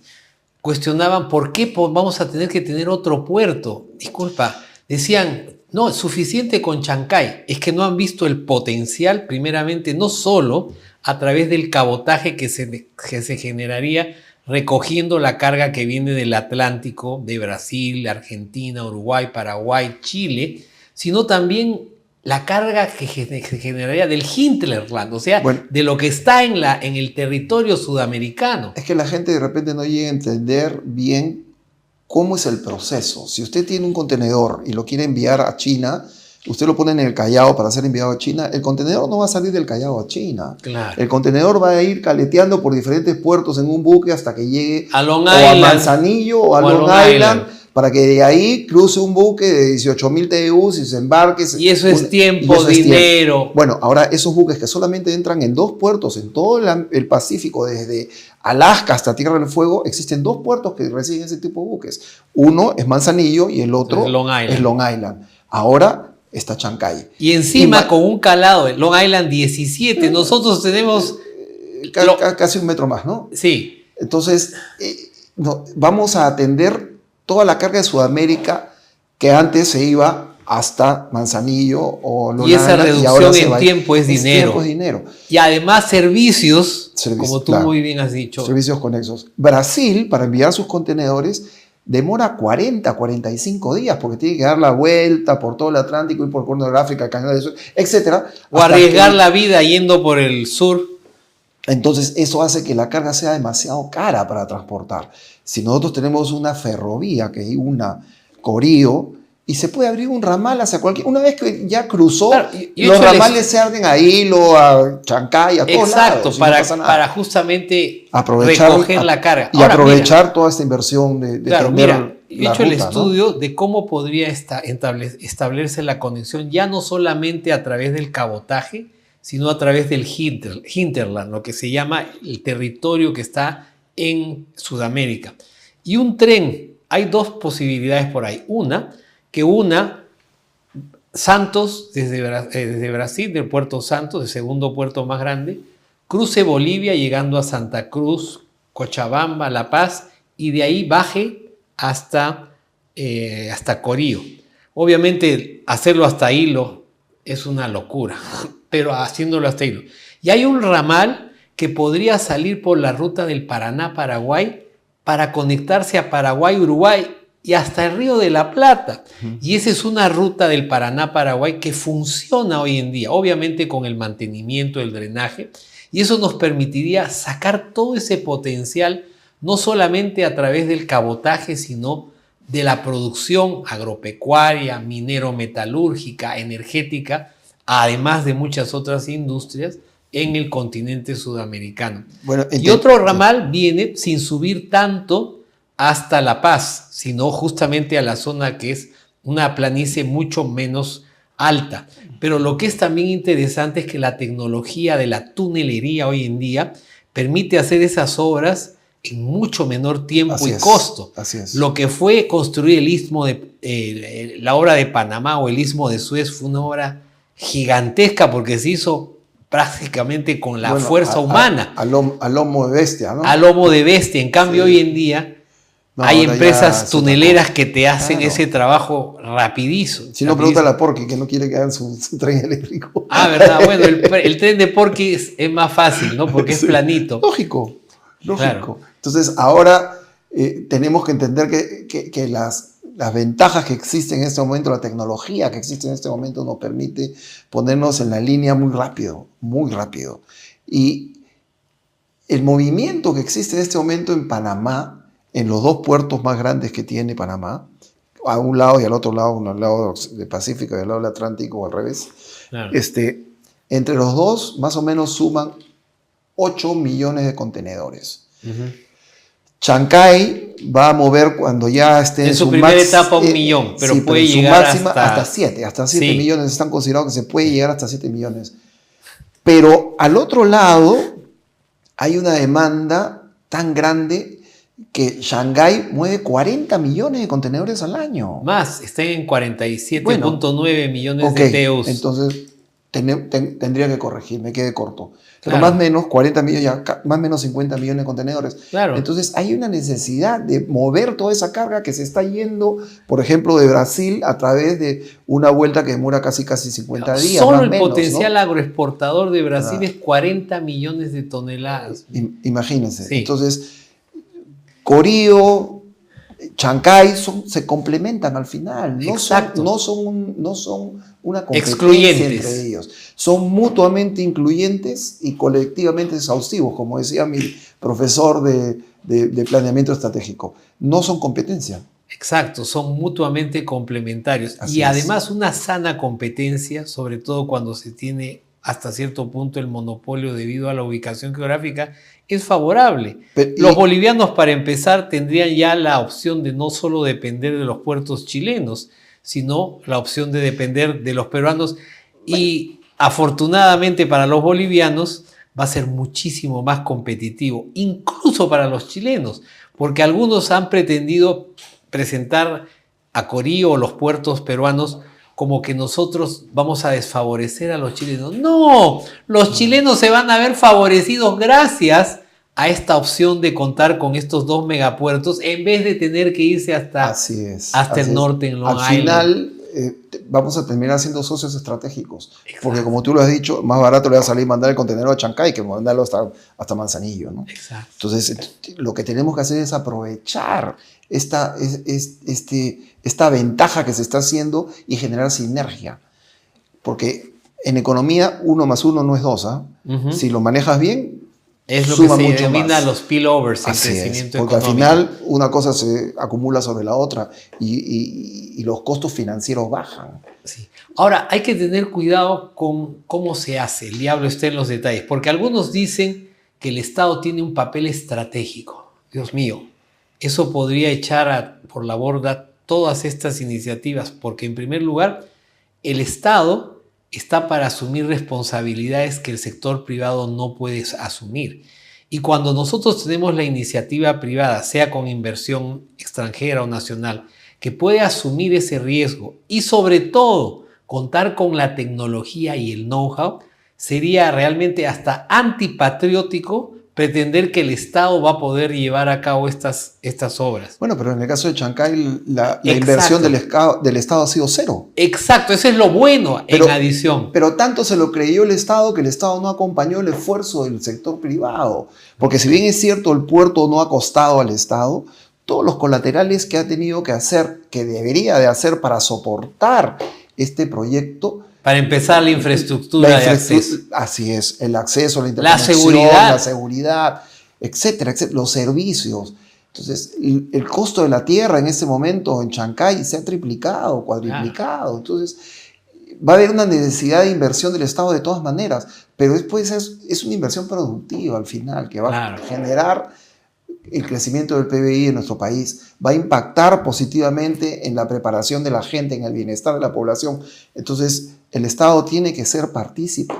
cuestionaban por qué vamos a tener que tener otro puerto. Disculpa, decían, no, es suficiente con Chancay. Es que no han visto el potencial, primeramente, no solo a través del cabotaje que se generaría recogiendo la carga que viene del Atlántico, de Brasil, Argentina, Uruguay, Paraguay, Chile, sino también la carga que se generaría del hinterland, o sea, de lo que está en el territorio sudamericano. Es que la gente de repente no llega a entender bien cómo es el proceso. Si usted tiene un contenedor y lo quiere enviar a China, usted lo pone en el Callao para ser enviado a China, el contenedor no va a salir del Callao a China. Claro. El contenedor va a ir caleteando por diferentes puertos en un buque hasta que llegue a Long Island, a Manzanillo o a Long Island, para que de ahí cruce un buque de 18.000 TEUs y se embarque. Y eso es tiempo, dinero. Tiempo. Bueno, ahora esos buques que solamente entran en 2 puertos en todo el Pacífico, desde Alaska hasta Tierra del Fuego, existen 2 puertos que reciben ese tipo de buques. Uno es Manzanillo y el otro es Long Island. Ahora está Chancay. Y encima con un calado, Long Island 17, nosotros tenemos... Casi un metro más, ¿no? Sí. Entonces, vamos a atender toda la carga de Sudamérica que antes se iba hasta Manzanillo o Long Island. Y esa reducción en tiempo es dinero. Tiempo es dinero. Y además servicios, como tú muy bien has dicho. Servicios conexos. Brasil, para enviar sus contenedores, demora 40, 45 días porque tiene que dar la vuelta por todo el Atlántico y por el Cuerno de África, el Canal de Suez, etc. O arriesgar la vida yendo por el sur. Entonces, eso hace que la carga sea demasiado cara para transportar. Si nosotros tenemos una ferrovía, que hay una Corío, y se puede abrir un ramal hacia cualquier... Una vez que ya cruzó, claro, los ramales se abren a Hilo, a Chancay, a todos lados. Exacto, para justamente recoger la carga. Y ahora, aprovechar toda esta inversión de claro, mira, he hecho el estudio, ¿no?, de cómo podría establecerse la conexión, ya no solamente a través del cabotaje, sino a través del hinterland, lo que se llama el territorio que está en Sudamérica. Y un tren, hay 2 posibilidades por ahí. Que una Santos desde Brasil, del puerto Santos, el segundo puerto más grande, cruce Bolivia llegando a Santa Cruz, Cochabamba, La Paz, y de ahí baje hasta Corío. Obviamente hacerlo hasta Hilo es una locura, pero haciéndolo hasta Hilo. Y hay un ramal que podría salir por la ruta del Paraná-Paraguay para conectarse a Paraguay-Uruguay y hasta el Río de la Plata. Y esa es una ruta del Paraná-Paraguay que funciona hoy en día, obviamente con el mantenimiento, el drenaje, y eso nos permitiría sacar todo ese potencial, no solamente a través del cabotaje, sino de la producción agropecuaria, minero-metalúrgica, energética, además de muchas otras industrias en el continente sudamericano. Bueno, y otro ramal viene sin subir tanto hasta La Paz, sino justamente a la zona que es una planicie mucho menos alta. Pero lo que es también interesante es que la tecnología de la tunelería hoy en día permite hacer esas obras en mucho menor tiempo y costo. Así es. Lo que fue construir el istmo la obra de Panamá o el istmo de Suez fue una obra gigantesca porque se hizo prácticamente con la fuerza humana. Al lomo de bestia, ¿no? Al lomo de bestia. En cambio, hoy en día hay empresas tuneleras que te hacen ese trabajo rapidizo. Si no, pregunta a Porky, que no quiere que hagan su tren eléctrico. ¿Verdad? Bueno, el tren de Porky es más fácil, ¿no? Porque es planito. Lógico. Claro. Entonces, ahora tenemos que entender que las ventajas que existen en este momento, la tecnología que existe en este momento nos permite ponernos en la línea muy rápido, muy rápido. Y el movimiento que existe en este momento en Panamá, en los 2 puertos más grandes que tiene Panamá, a un lado y al otro lado, uno al lado del Pacífico y al lado del Atlántico o al revés, claro. Entre los 2 más o menos suman 8 millones de contenedores. Chancay va a mover cuando ya esté en su primera etapa 1 millón, pero puede llegar hasta 7 millones, están considerados que se puede llegar hasta 7 millones. Pero al otro lado hay una demanda tan grande que Shanghái mueve 40 millones de contenedores al año. Más, está en 47.9 millones de TEUs. Entonces tendría que corregir, me quedé corto. Pero más o menos 40 millones, más o menos 50 millones de contenedores. Claro. Entonces hay una necesidad de mover toda esa carga que se está yendo, por ejemplo, de Brasil a través de una vuelta que demora casi 50 días. Solo el potencial agroexportador de Brasil es 40 millones de toneladas. Imagínense. Sí. Entonces, Corío, Chancay se complementan al final. No son una competencia entre ellos. Son mutuamente incluyentes y colectivamente exhaustivos, como decía mi profesor de planeamiento estratégico. No son competencia. Exacto, son mutuamente complementarios. Así Y es. además una sana competencia, sobre todo cuando se tiene hasta cierto punto el monopolio debido a la ubicación geográfica, es favorable. Los bolivianos, para empezar, tendrían ya la opción de no solo depender de los puertos chilenos, sino la opción de depender de los peruanos. Y afortunadamente para los bolivianos va a ser muchísimo más competitivo, incluso para los chilenos, porque algunos han pretendido presentar a Corí o los puertos peruanos como que nosotros vamos a desfavorecer a los chilenos. No, los chilenos se van a ver favorecidos gracias a esta opción de contar con estos 2 megapuertos en vez de tener que irse hasta el norte en Long Island. Al final vamos a terminar siendo socios estratégicos. Exacto. Porque como tú lo has dicho, más barato le va a salir mandar el contenedor a Chancay que mandarlo hasta Manzanillo, ¿no? Exacto. Entonces, lo que tenemos que hacer es aprovechar esta ventaja que se está haciendo y generar sinergia. Porque en economía 1 más 1 no es 2. Si lo manejas bien, es lo que se denomina los spillovers en crecimiento porque económico. al final una cosa se acumula sobre la otra y los costos financieros bajan. Sí. Ahora, hay que tener cuidado con cómo se hace. El diablo está en los detalles. Porque algunos dicen que el Estado tiene un papel estratégico. Dios mío, eso podría echar por la borda todas estas iniciativas. Porque en primer lugar, el Estado está para asumir responsabilidades que el sector privado no puede asumir. Y cuando nosotros tenemos la iniciativa privada, sea con inversión extranjera o nacional, que puede asumir ese riesgo y sobre todo contar con la tecnología y el know-how, sería realmente hasta antipatriótico pretender que el Estado va a poder llevar a cabo estas obras. Bueno, pero en el caso de Chancay, la inversión del Estado ha sido 0. Exacto, eso es lo bueno en adición. Pero tanto se lo creyó el Estado que el Estado no acompañó el esfuerzo del sector privado. Porque si bien es cierto, el puerto no ha costado al Estado, todos los colaterales que ha tenido que hacer, que debería de hacer para soportar este proyecto. Para empezar, la infraestructura de acceso. Así es, el acceso, la interconexión, la seguridad, etcétera, etcétera, los servicios. Entonces, el costo de la tierra en este momento en Chancay se ha triplicado, cuadriplicado. Entonces, va a haber una necesidad de inversión del Estado de todas maneras, pero después es una inversión productiva al final, que va a generar el crecimiento del PBI en nuestro país, va a impactar positivamente en la preparación de la gente, en el bienestar de la población. Entonces, el Estado tiene que ser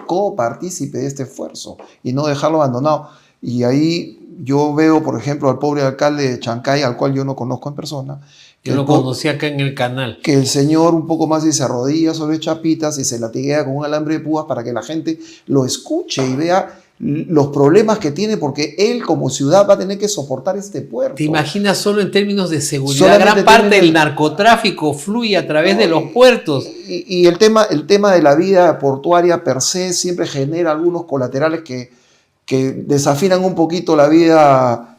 copartícipe de este esfuerzo y no dejarlo abandonado. Y ahí yo veo, por ejemplo, al pobre alcalde de Chancay, al cual yo no conozco en persona. Yo lo conocí acá en el canal. Que el señor un poco más y se arrodilla sobre chapitas y se latiguea con un alambre de púas para que la gente lo escuche y vea los problemas que tiene, porque él como ciudad va a tener que soportar este puerto. ¿Te imaginas solo en términos de seguridad? Gran parte del narcotráfico fluye a través de los puertos. Y el tema de la vida portuaria per se siempre genera algunos colaterales que desafinan un poquito la vida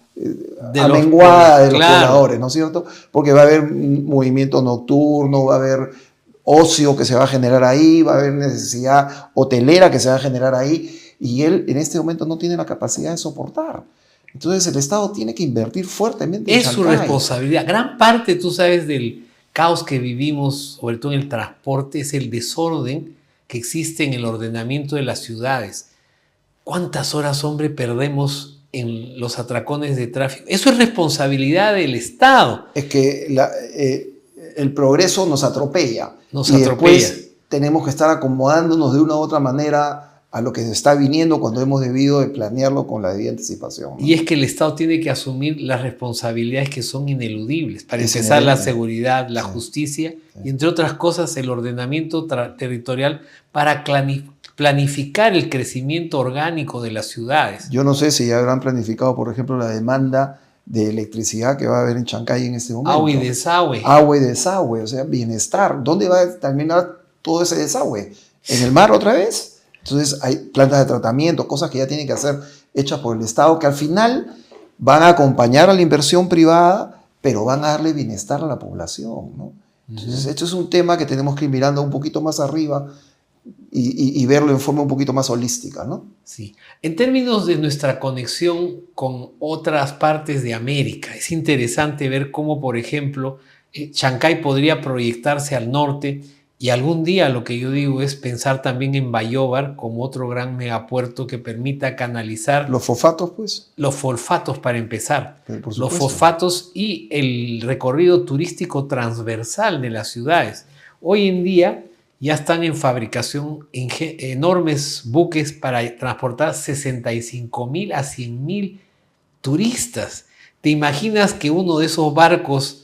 amenguada de los pobladores, ¿no es cierto? Porque va a haber un movimiento nocturno, va a haber ocio que se va a generar ahí, va a haber necesidad hotelera que se va a generar ahí, y él en este momento no tiene la capacidad de soportar. Entonces el Estado tiene que invertir fuertemente en Chancay. Es su responsabilidad. Gran parte, tú sabes, del caos que vivimos, sobre todo en el transporte, es el desorden que existe en el ordenamiento de las ciudades. ¿Cuántas horas, hombre, perdemos en los atracones de tráfico? Eso es responsabilidad del Estado. Es que el progreso nos atropella. Después tenemos que estar acomodándonos de una u otra manera a lo que se está viniendo cuando hemos debido de planearlo con la debida anticipación, ¿no? Y es que el Estado tiene que asumir las responsabilidades que son ineludibles. Para empezar, la seguridad, la justicia y, entre otras cosas, el ordenamiento territorial para planificar el crecimiento orgánico de las ciudades. Yo no sé si ya habrán planificado, por ejemplo, la demanda de electricidad que va a haber en Chancay en este momento. Agua y desagüe. Agua y desagüe, o sea, bienestar. ¿Dónde va a terminar todo ese desagüe? ¿En el mar otra vez? Entonces hay plantas de tratamiento, cosas que ya tienen que ser hechas por el Estado, que al final van a acompañar a la inversión privada, pero van a darle bienestar a la población, ¿no? Entonces, esto es un tema que tenemos que ir mirando un poquito más arriba y verlo en forma un poquito más holística, ¿no? Sí. En términos de nuestra conexión con otras partes de América, es interesante ver cómo, por ejemplo, Chancay podría proyectarse al norte y algún día lo que yo digo es pensar también en Bayóvar como otro gran megapuerto que permita canalizar Los fosfatos, pues. los fosfatos para empezar, Por los supuesto. fosfatos y el recorrido turístico transversal de las ciudades. Hoy en día ya están en fabricación enormes buques para transportar 65,000 a 100,000 turistas. ¿Te imaginas que uno de esos barcos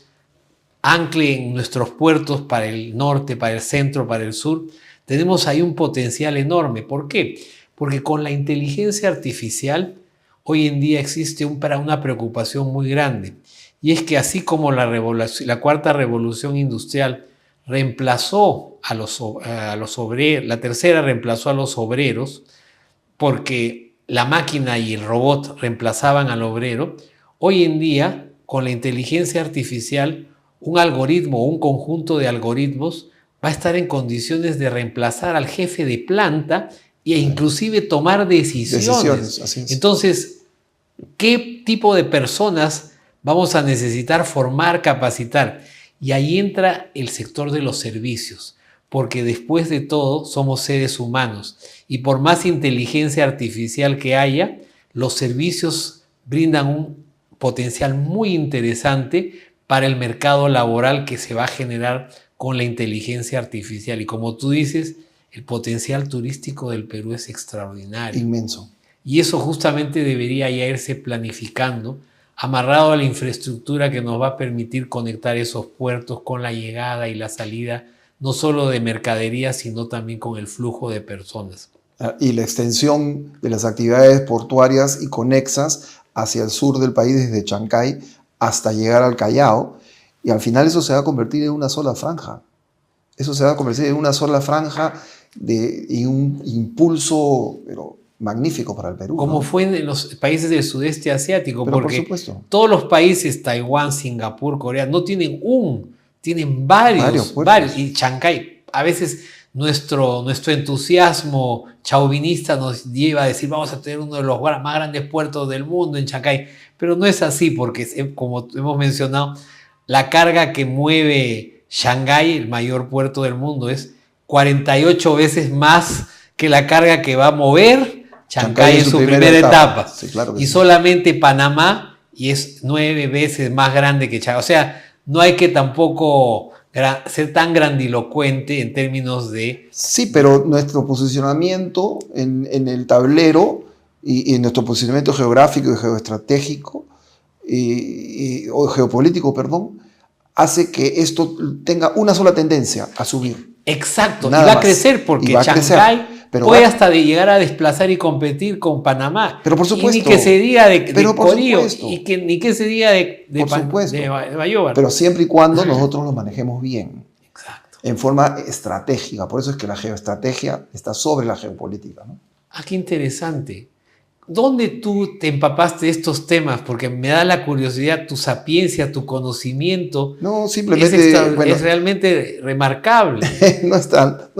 ancle en nuestros puertos para el norte, para el centro, para el sur? Tenemos ahí un potencial enorme. ¿Por qué? Porque con la inteligencia artificial hoy en día existe una preocupación muy grande. Y es que así como la cuarta revolución industrial reemplazó a los obreros, la tercera reemplazó a los obreros, porque la máquina y el robot reemplazaban al obrero, hoy en día, con la inteligencia artificial, un algoritmo o un conjunto de algoritmos va a estar en condiciones de reemplazar al jefe de planta e inclusive tomar decisiones. Así es. Entonces, ¿qué tipo de personas vamos a necesitar formar, capacitar? Y ahí entra el sector de los servicios, porque después de todo somos seres humanos y por más inteligencia artificial que haya, los servicios brindan un potencial muy interesante para el mercado laboral que se va a generar con la inteligencia artificial. Y como tú dices, el potencial turístico del Perú es extraordinario. Inmenso. Y eso justamente debería ya irse planificando, amarrado a la infraestructura que nos va a permitir conectar esos puertos con la llegada y la salida, no solo de mercadería, sino también con el flujo de personas. Y la extensión de las actividades portuarias y conexas hacia el sur del país, desde Chancay hasta llegar al Callao, y al final eso se va a convertir en una sola franja. Eso se va a convertir en una sola franja y un impulso pero magnífico para el Perú. Como ¿no? fue en los países del sudeste asiático, Pero porque por supuesto, todos los países, Taiwán, Singapur, Corea, no tienen tienen varios. Y Chancay, a veces nuestro entusiasmo chauvinista nos lleva a decir vamos a tener uno de los más grandes puertos del mundo en Chancay, pero no es así porque, como hemos mencionado, la carga que mueve Shanghái, el mayor puerto del mundo, es 48 veces más que la carga que va a mover Chancay en su primera etapa. Sí, claro que y sí. solamente Panamá, y es 9 veces más grande que Chancay. O sea, no hay que tampoco ser tan grandilocuente en términos de... Sí, pero nuestro posicionamiento en el tablero y en nuestro posicionamiento geográfico y geoestratégico o geopolítico, perdón, hace que esto tenga una sola tendencia a subir. Exacto, Nada y va más. a crecer porque Chancay pero puede hasta llegar a desplazar y competir con Panamá. Pero por supuesto. Y ni que se diga de Corío, supuesto. y ni que se diga de Bayóvar. Pero siempre y cuando nosotros lo manejemos bien. Exacto. En forma estratégica. Por eso es que la geoestrategia está sobre la geopolítica, ¿no? Ah, qué interesante. ¿Dónde tú te empapaste de estos temas? Porque me da la curiosidad, tu sapiencia, tu conocimiento. No, simplemente... es realmente remarcable. no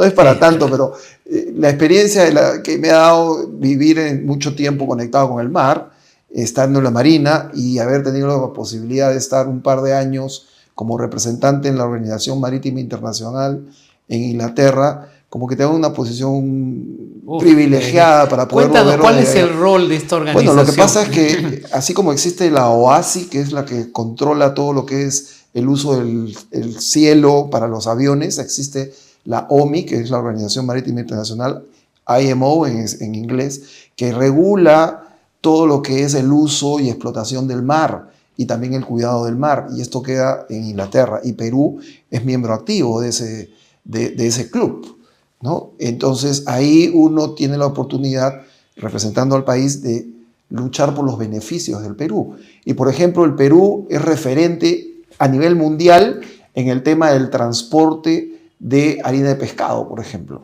es para tanto, pero la experiencia que me ha dado vivir mucho tiempo conectado con el mar, estando en la Marina y haber tenido la posibilidad de estar un par de años como representante en la Organización Marítima Internacional en Inglaterra, como que tengo una posición privilegiada para poder Cuéntanos, ¿cuál es el rol de esta organización? Bueno, lo que pasa es que así como existe la OASI, que es la que controla todo lo que es el uso del cielo para los aviones, existe la OMI, que es la Organización Marítima Internacional, IMO en inglés, que regula todo lo que es el uso y explotación del mar y también el cuidado del mar, y esto queda en Inglaterra, y Perú es miembro activo de ese club, ¿no? Entonces ahí uno tiene la oportunidad, representando al país, de luchar por los beneficios del Perú. Y por ejemplo, el Perú es referente a nivel mundial en el tema del transporte de harina de pescado, por ejemplo.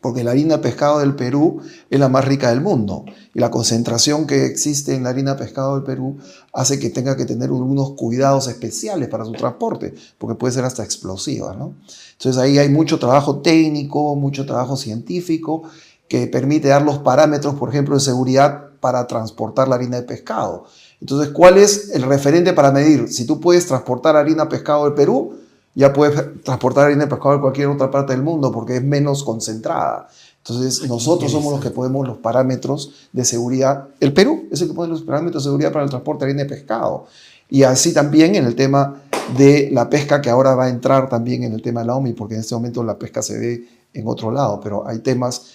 Porque la harina de pescado del Perú es la más rica del mundo. Y la concentración que existe en la harina de pescado del Perú hace que tenga que tener unos cuidados especiales para su transporte, porque puede ser hasta explosiva, ¿no? Entonces ahí hay mucho trabajo técnico, mucho trabajo científico, que permite dar los parámetros, por ejemplo, de seguridad para transportar la harina de pescado. Entonces, ¿cuál es el referente para medir? Si tú puedes transportar harina pescado del Perú, ya puedes transportar harina de pescado de cualquier otra parte del mundo porque es menos concentrada. Entonces, nosotros somos los que ponemos los parámetros de seguridad. El Perú es el que pone los parámetros de seguridad para el transporte de harina de pescado. Y así también en el tema de la pesca, que ahora va a entrar también en el tema de la OMI, porque en este momento la pesca se ve en otro lado, pero hay temas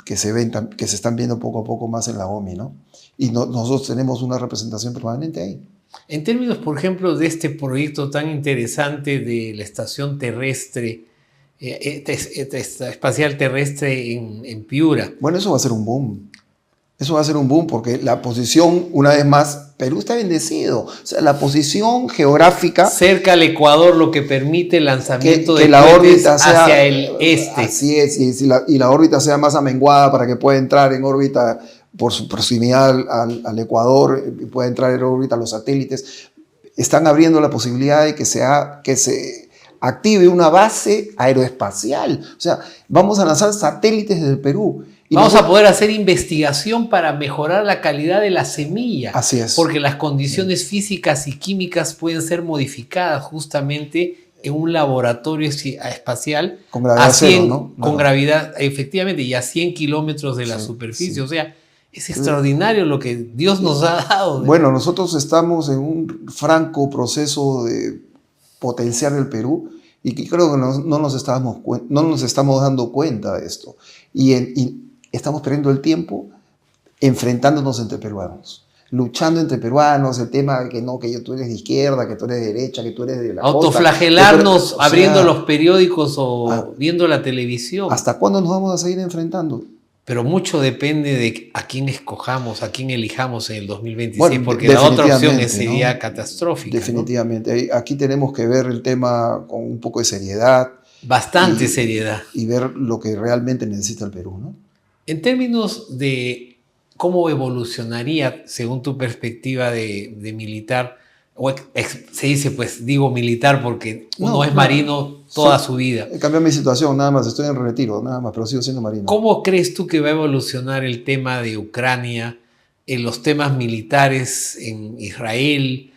que se están viendo poco a poco más en la OMI, ¿no? Y nosotros tenemos una representación permanente ahí. En términos, por ejemplo, de este proyecto tan interesante de la estación terrestre, espacial terrestre en Piura. Bueno, eso va a ser un boom. Eso va a ser un boom porque la posición, una vez más, Perú está bendecido. O sea, la posición geográfica... Cerca al Ecuador, lo que permite el lanzamiento que de la cohetes órbita sea, hacia el este. Así es, y la órbita sea más amenguada para que pueda entrar en órbita por su proximidad al Ecuador, pueda entrar en órbita a los satélites. Están abriendo la posibilidad de que se active una base aeroespacial. O sea, vamos a lanzar satélites desde el Perú. Vamos a poder hacer investigación para mejorar la calidad de la semilla. Así es. Porque las condiciones físicas y químicas pueden ser modificadas justamente en un laboratorio espacial. Con gravedad cero, ¿no? Con gravedad, efectivamente, y a 100 kilómetros de la superficie. Sí. O sea, es extraordinario lo que Dios nos ha dado. Bueno, nosotros estamos en un franco proceso de potenciar el Perú y que creo que no nos estamos dando cuenta de esto. Y estamos perdiendo el tiempo enfrentándonos entre peruanos, luchando entre peruanos, el tema de que no, que tú eres de izquierda, que tú eres de derecha, que tú eres de la autoflagelarnos costa, abriendo los periódicos o viendo la televisión. ¿Hasta cuándo nos vamos a seguir enfrentando? Pero mucho depende de a quién escojamos, a quién elijamos en el 2026, porque la otra opción sería catastrófica. Definitivamente. ¿No? Aquí tenemos que ver el tema con un poco de seriedad. Bastante seriedad. Y ver lo que realmente necesita el Perú, ¿no? En términos de cómo evolucionaría, según tu perspectiva de militar, se dice, pues digo militar porque uno es marino toda su vida. Cambió mi situación, nada más, estoy en retiro, nada más, pero sigo siendo marino. ¿Cómo crees tú que va a evolucionar el tema de Ucrania, en los temas militares en Israel?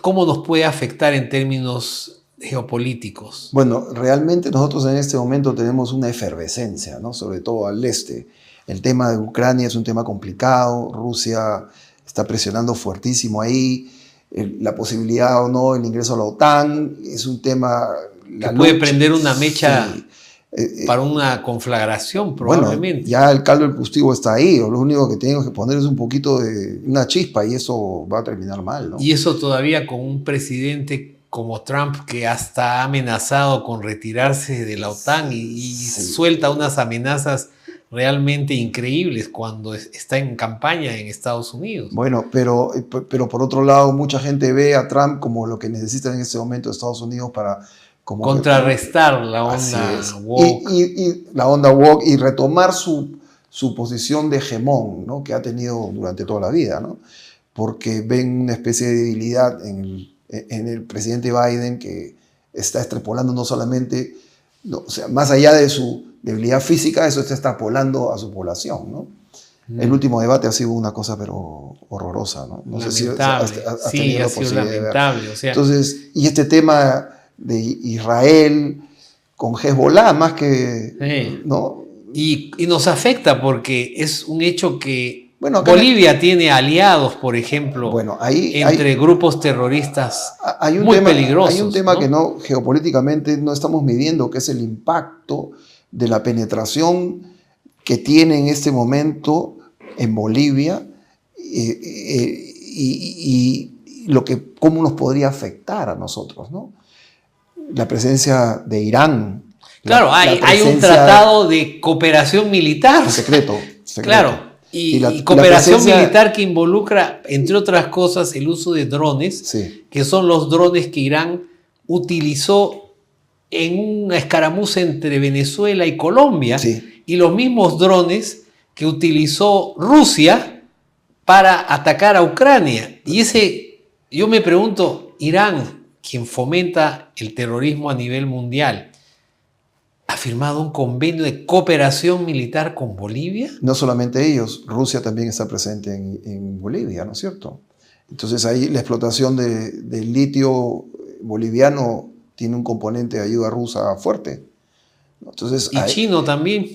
¿Cómo nos puede afectar en términos geopolíticos? Bueno, realmente nosotros en este momento tenemos una efervescencia, ¿no? Sobre todo al este. El tema de Ucrania es un tema complicado, Rusia está presionando fuertísimo ahí, la posibilidad o no del ingreso a la OTAN es un tema... Que puede prender una mecha para una conflagración probablemente. Bueno, ya el caldo del cultivo está ahí, lo único que tenemos que poner es un poquito de una chispa y eso va a terminar mal, ¿no? Y eso todavía con un presidente como Trump que hasta ha amenazado con retirarse de la OTAN y suelta unas amenazas realmente increíbles cuando está en campaña en Estados Unidos. Bueno, pero por otro lado, mucha gente ve a Trump como lo que necesita en este momento Estados Unidos para... contrarrestar la onda woke. Y la onda woke y retomar su posición de hegemón, ¿no? Que ha tenido durante toda la vida, ¿no? Porque ven una especie de debilidad en el presidente Biden que está extrapolando no solamente, o sea, más allá de su debilidad física, eso está extrapolando a su población, ¿no? El último debate ha sido una cosa pero horrorosa, ¿no? No sé si ha sido lamentable. O sea, entonces, y este tema de Israel con Hezbollah más que... ¿no? Y nos afecta porque es un hecho que Bolivia tiene aliados, por ejemplo, entre grupos terroristas muy peligrosos. Hay un tema que geopolíticamente no estamos midiendo, que es el impacto de la penetración que tiene en este momento en Bolivia y cómo nos podría afectar a nosotros, ¿no? La presencia de Irán. Claro, hay un tratado de cooperación militar. Secreto. Claro, y cooperación militar que involucra, entre otras cosas, el uso de drones, que son los drones que Irán utilizó en una escaramuza entre Venezuela y Colombia, y los mismos drones que utilizó Rusia para atacar a Ucrania. Y yo me pregunto, Irán, quien fomenta el terrorismo a nivel mundial, ¿ha firmado un convenio de cooperación militar con Bolivia? No solamente ellos, Rusia también está presente en Bolivia, ¿no es cierto? Entonces ahí la explotación del litio boliviano tiene un componente de ayuda rusa fuerte. Entonces Y chino también.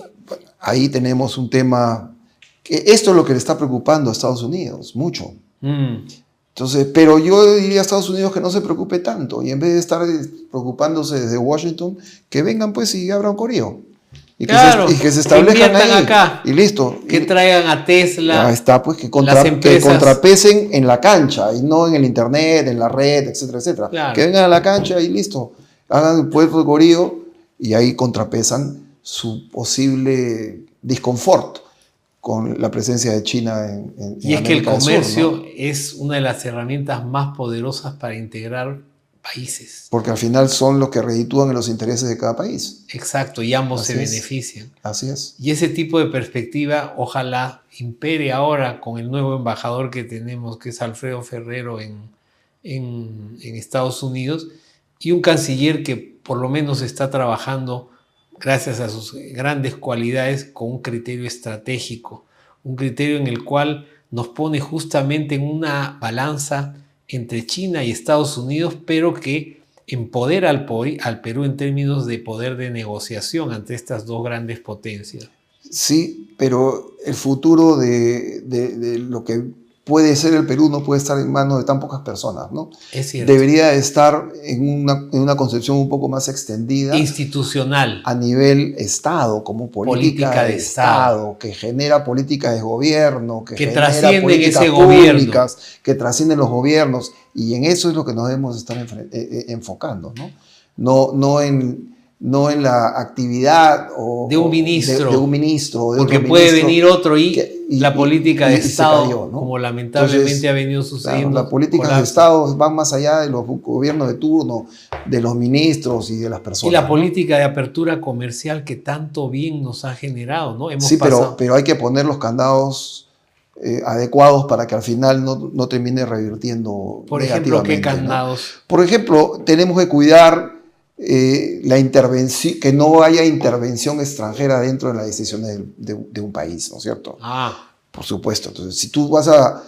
ahí tenemos un tema, que esto es lo que le está preocupando a Estados Unidos, mucho. Entonces, pero yo diría a Estados Unidos que no se preocupe tanto y en vez de estar preocupándose desde Washington, que vengan pues y abran Corio. Y Claro, que se establezcan ahí acá, y listo. que traigan a Tesla. Ahí está, pues que empresas, contrapesen en la cancha y no en el internet, en la red, etcétera, etcétera. Claro. Que vengan a la cancha y listo. Hagan el puerto de Corio y ahí contrapesan su posible disconfort con la presencia de China en Y es que el América del comercio Sur, ¿no? es una de las herramientas más poderosas para integrar países. Porque al final son los que reditúan en los intereses de cada país. Exacto, y ambos Así se es. benefician. Así es. Y ese tipo de perspectiva ojalá impere ahora con el nuevo embajador que tenemos, que es Alfredo Ferrero en Estados Unidos, y un canciller que por lo menos está trabajando gracias a sus grandes cualidades con un criterio estratégico, un criterio en el cual nos pone justamente en una balanza entre China y Estados Unidos, pero que empodera al Perú en términos de poder de negociación ante estas dos grandes potencias. Sí, pero el futuro de lo que puede ser el Perú no puede estar en manos de tan pocas personas, ¿no? Es cierto. Debería estar en una concepción un poco más extendida. Institucional. A nivel Estado, como política de Estado, que genera políticas de gobierno, que genera políticas públicas, que trascienden los gobiernos. Y en eso es lo que nos debemos estar enfocando, ¿no? No en la actividad de un ministro. De un ministro. De porque otro puede ministro, venir otro y la política de Estado, cayó, ¿no? como lamentablemente Entonces, ha venido sucediendo. Claro, las políticas de Estado van más allá de los gobiernos de turno, de los ministros y de las personas. Y la política de apertura comercial que tanto bien nos ha generado, ¿no? Sí, pero hay que poner los candados adecuados para que al final no termine revirtiendo Por ejemplo, ¿qué candados? ¿No? Por ejemplo, tenemos que cuidar la intervención, que no haya intervención extranjera dentro de las decisiones de un país, ¿no es cierto? Por supuesto. Entonces, si tú vas a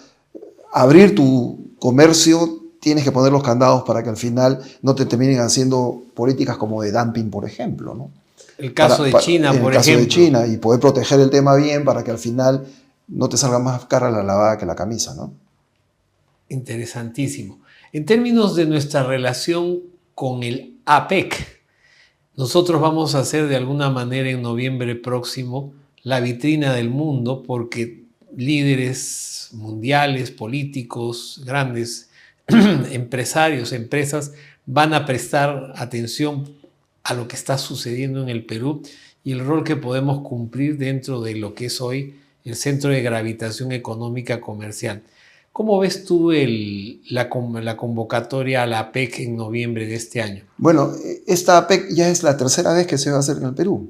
abrir tu comercio, tienes que poner los candados para que al final no te terminen haciendo políticas como de dumping, por ejemplo, ¿no? El caso de China, por ejemplo. El caso de China, y poder proteger el tema bien para que al final no te salga más cara la lavada que la camisa, ¿no? Interesantísimo. En términos de nuestra relación con el APEC, nosotros vamos a hacer de alguna manera en noviembre próximo la vitrina del mundo, porque líderes mundiales, políticos, grandes empresarios, empresas van a prestar atención a lo que está sucediendo en el Perú y el rol que podemos cumplir dentro de lo que es hoy el centro de gravitación económica comercial. ¿Cómo ves tú la convocatoria a la APEC en noviembre de este año? Bueno, esta APEC ya es la tercera vez que se va a hacer en el Perú,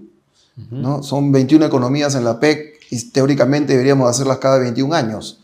¿no? Son 21 economías en la APEC y teóricamente deberíamos hacerlas cada 21 años.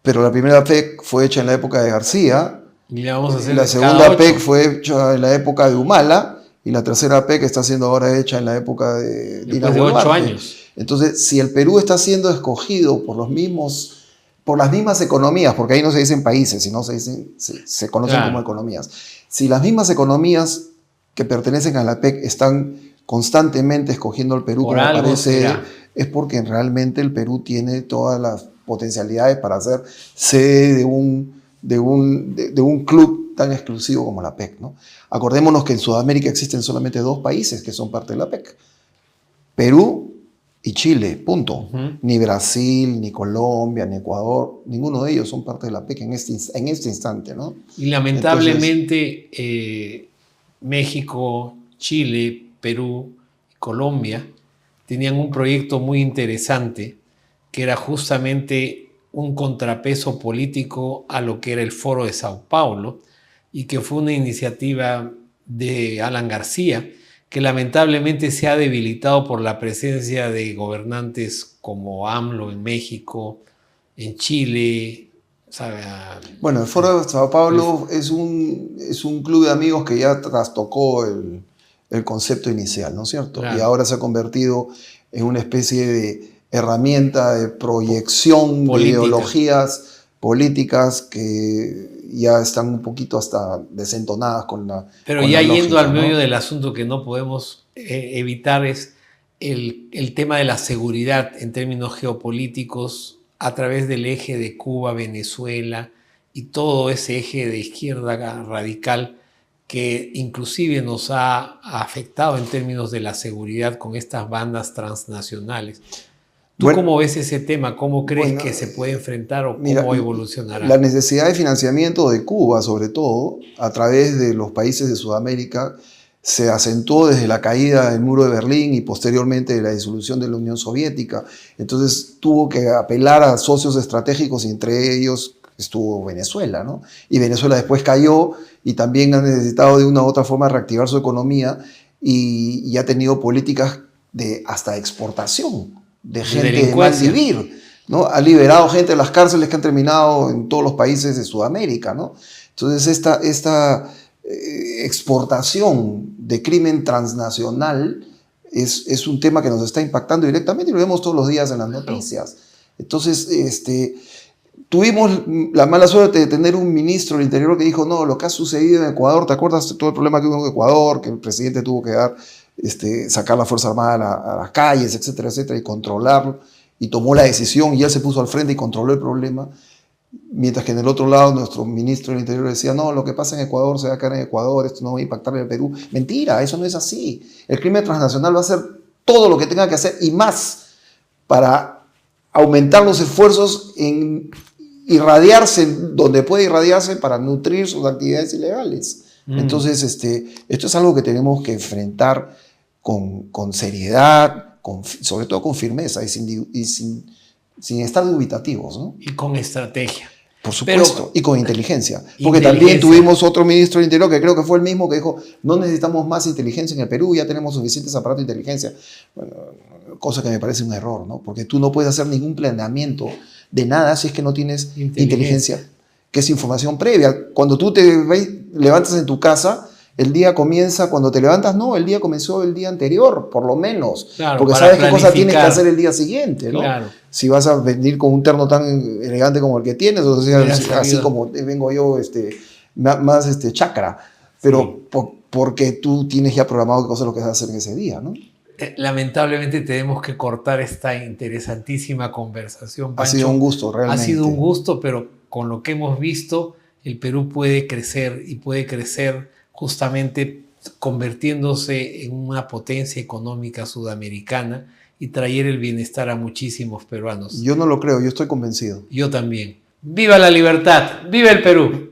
Pero la primera APEC fue hecha en la época de García, y la segunda APEC fue hecha en la época de Humala y la tercera APEC está siendo ahora hecha en la época de Dina Boluarte. 8 años. Entonces, si el Perú está siendo escogido por las mismas economías, porque ahí no se dicen países, sino se conocen como economías. Si las mismas economías que pertenecen a la APEC están constantemente escogiendo al Perú como parece, es porque realmente el Perú tiene todas las potencialidades para ser sede de un club tan exclusivo como la APEC, ¿no? Acordémonos que en Sudamérica existen solamente 2 países que son parte de la APEC. Perú y Chile, punto. Ni Brasil, ni Colombia, ni Ecuador, ninguno de ellos son parte de la PEC en este instante, ¿no? Y lamentablemente México, Chile, Perú, Colombia tenían un proyecto muy interesante que era justamente un contrapeso político a lo que era el Foro de Sao Paulo y que fue una iniciativa de Alan García, que lamentablemente se ha debilitado por la presencia de gobernantes como AMLO en México, en Chile. Bueno, el Foro de Sao Paulo es un club de amigos que ya trastocó el concepto inicial, ¿no es cierto? Claro. Y ahora se ha convertido en una especie de herramienta de proyección política, de ideologías políticas que ya están un poquito hasta desentonadas con la Pero con ya la yendo lógica, al ¿no? meollo del asunto que no podemos evitar es el tema de la seguridad en términos geopolíticos a través del eje de Cuba, Venezuela y todo ese eje de izquierda radical que inclusive nos ha afectado en términos de la seguridad con estas bandas transnacionales. ¿Tú Bueno, cómo ves ese tema? ¿Cómo crees bueno, que se puede enfrentar o mira, cómo la evolucionará? necesidad de financiamiento de Cuba, sobre todo, a través de los países de Sudamérica, se acentuó desde la caída del muro de Berlín y posteriormente de la disolución de la Unión Soviética. Entonces tuvo que apelar a socios estratégicos y entre ellos estuvo Venezuela, ¿no? Y Venezuela después cayó y también ha necesitado de una u otra forma reactivar su economía y ha tenido políticas de hasta exportación de De gente de mal delincuencia. vivir, ¿no? Ha liberado gente de las cárceles que han terminado en todos los países de Sudamérica, ¿no? Entonces esta exportación de crimen transnacional es un tema que nos está impactando directamente y lo vemos todos los días en las noticias. Entonces, tuvimos la mala suerte de tener un ministro del Interior que dijo, no, lo que ha sucedido en Ecuador, ¿te acuerdas de todo el problema que hubo en Ecuador? Que el presidente tuvo que sacar la Fuerza Armada a las calles, etcétera, etcétera, y controlarlo. Y tomó la decisión y él se puso al frente y controló el problema. Mientras que en el otro lado nuestro ministro del Interior decía, no, lo que pasa en Ecuador se va a quedar en Ecuador, esto no va a impactar en el Perú. Mentira, eso no es así. El crimen transnacional va a hacer todo lo que tenga que hacer y más para aumentar los esfuerzos en irradiarse donde puede irradiarse para nutrir sus actividades ilegales. Entonces, esto es algo que tenemos que enfrentar con seriedad, sobre todo con firmeza y sin estar dubitativos, ¿no? Y con estrategia. Por supuesto, y con inteligencia. Porque Inteligencia. también tuvimos otro ministro del Interior que creo que fue el mismo que dijo, no necesitamos más inteligencia en el Perú, ya tenemos suficientes aparatos de inteligencia. Bueno, cosa que me parece un error, ¿no? Porque tú no puedes hacer ningún planeamiento de nada si es que no tienes inteligencia, que es información previa. Cuando tú te levantas en tu casa, el día comienza cuando te levantas, no, el día comenzó el día anterior, por lo menos. Claro, porque sabes qué cosa tienes que hacer el día siguiente, ¿no? Claro. Si vas a venir con un terno tan elegante como el que tienes, o sea, así como vengo yo, más chakra, pero sí. Porque tú tienes ya programado qué cosa es lo que vas a hacer en ese día, ¿no? Lamentablemente tenemos que cortar esta interesantísima conversación, Pancho. Ha sido un gusto, realmente. Ha sido un gusto, pero con lo que hemos visto, el Perú puede crecer y puede crecer justamente convirtiéndose en una potencia económica sudamericana y traer el bienestar a muchísimos peruanos. Yo no lo creo, yo estoy convencido. Yo también. ¡Viva la libertad! ¡Viva el Perú!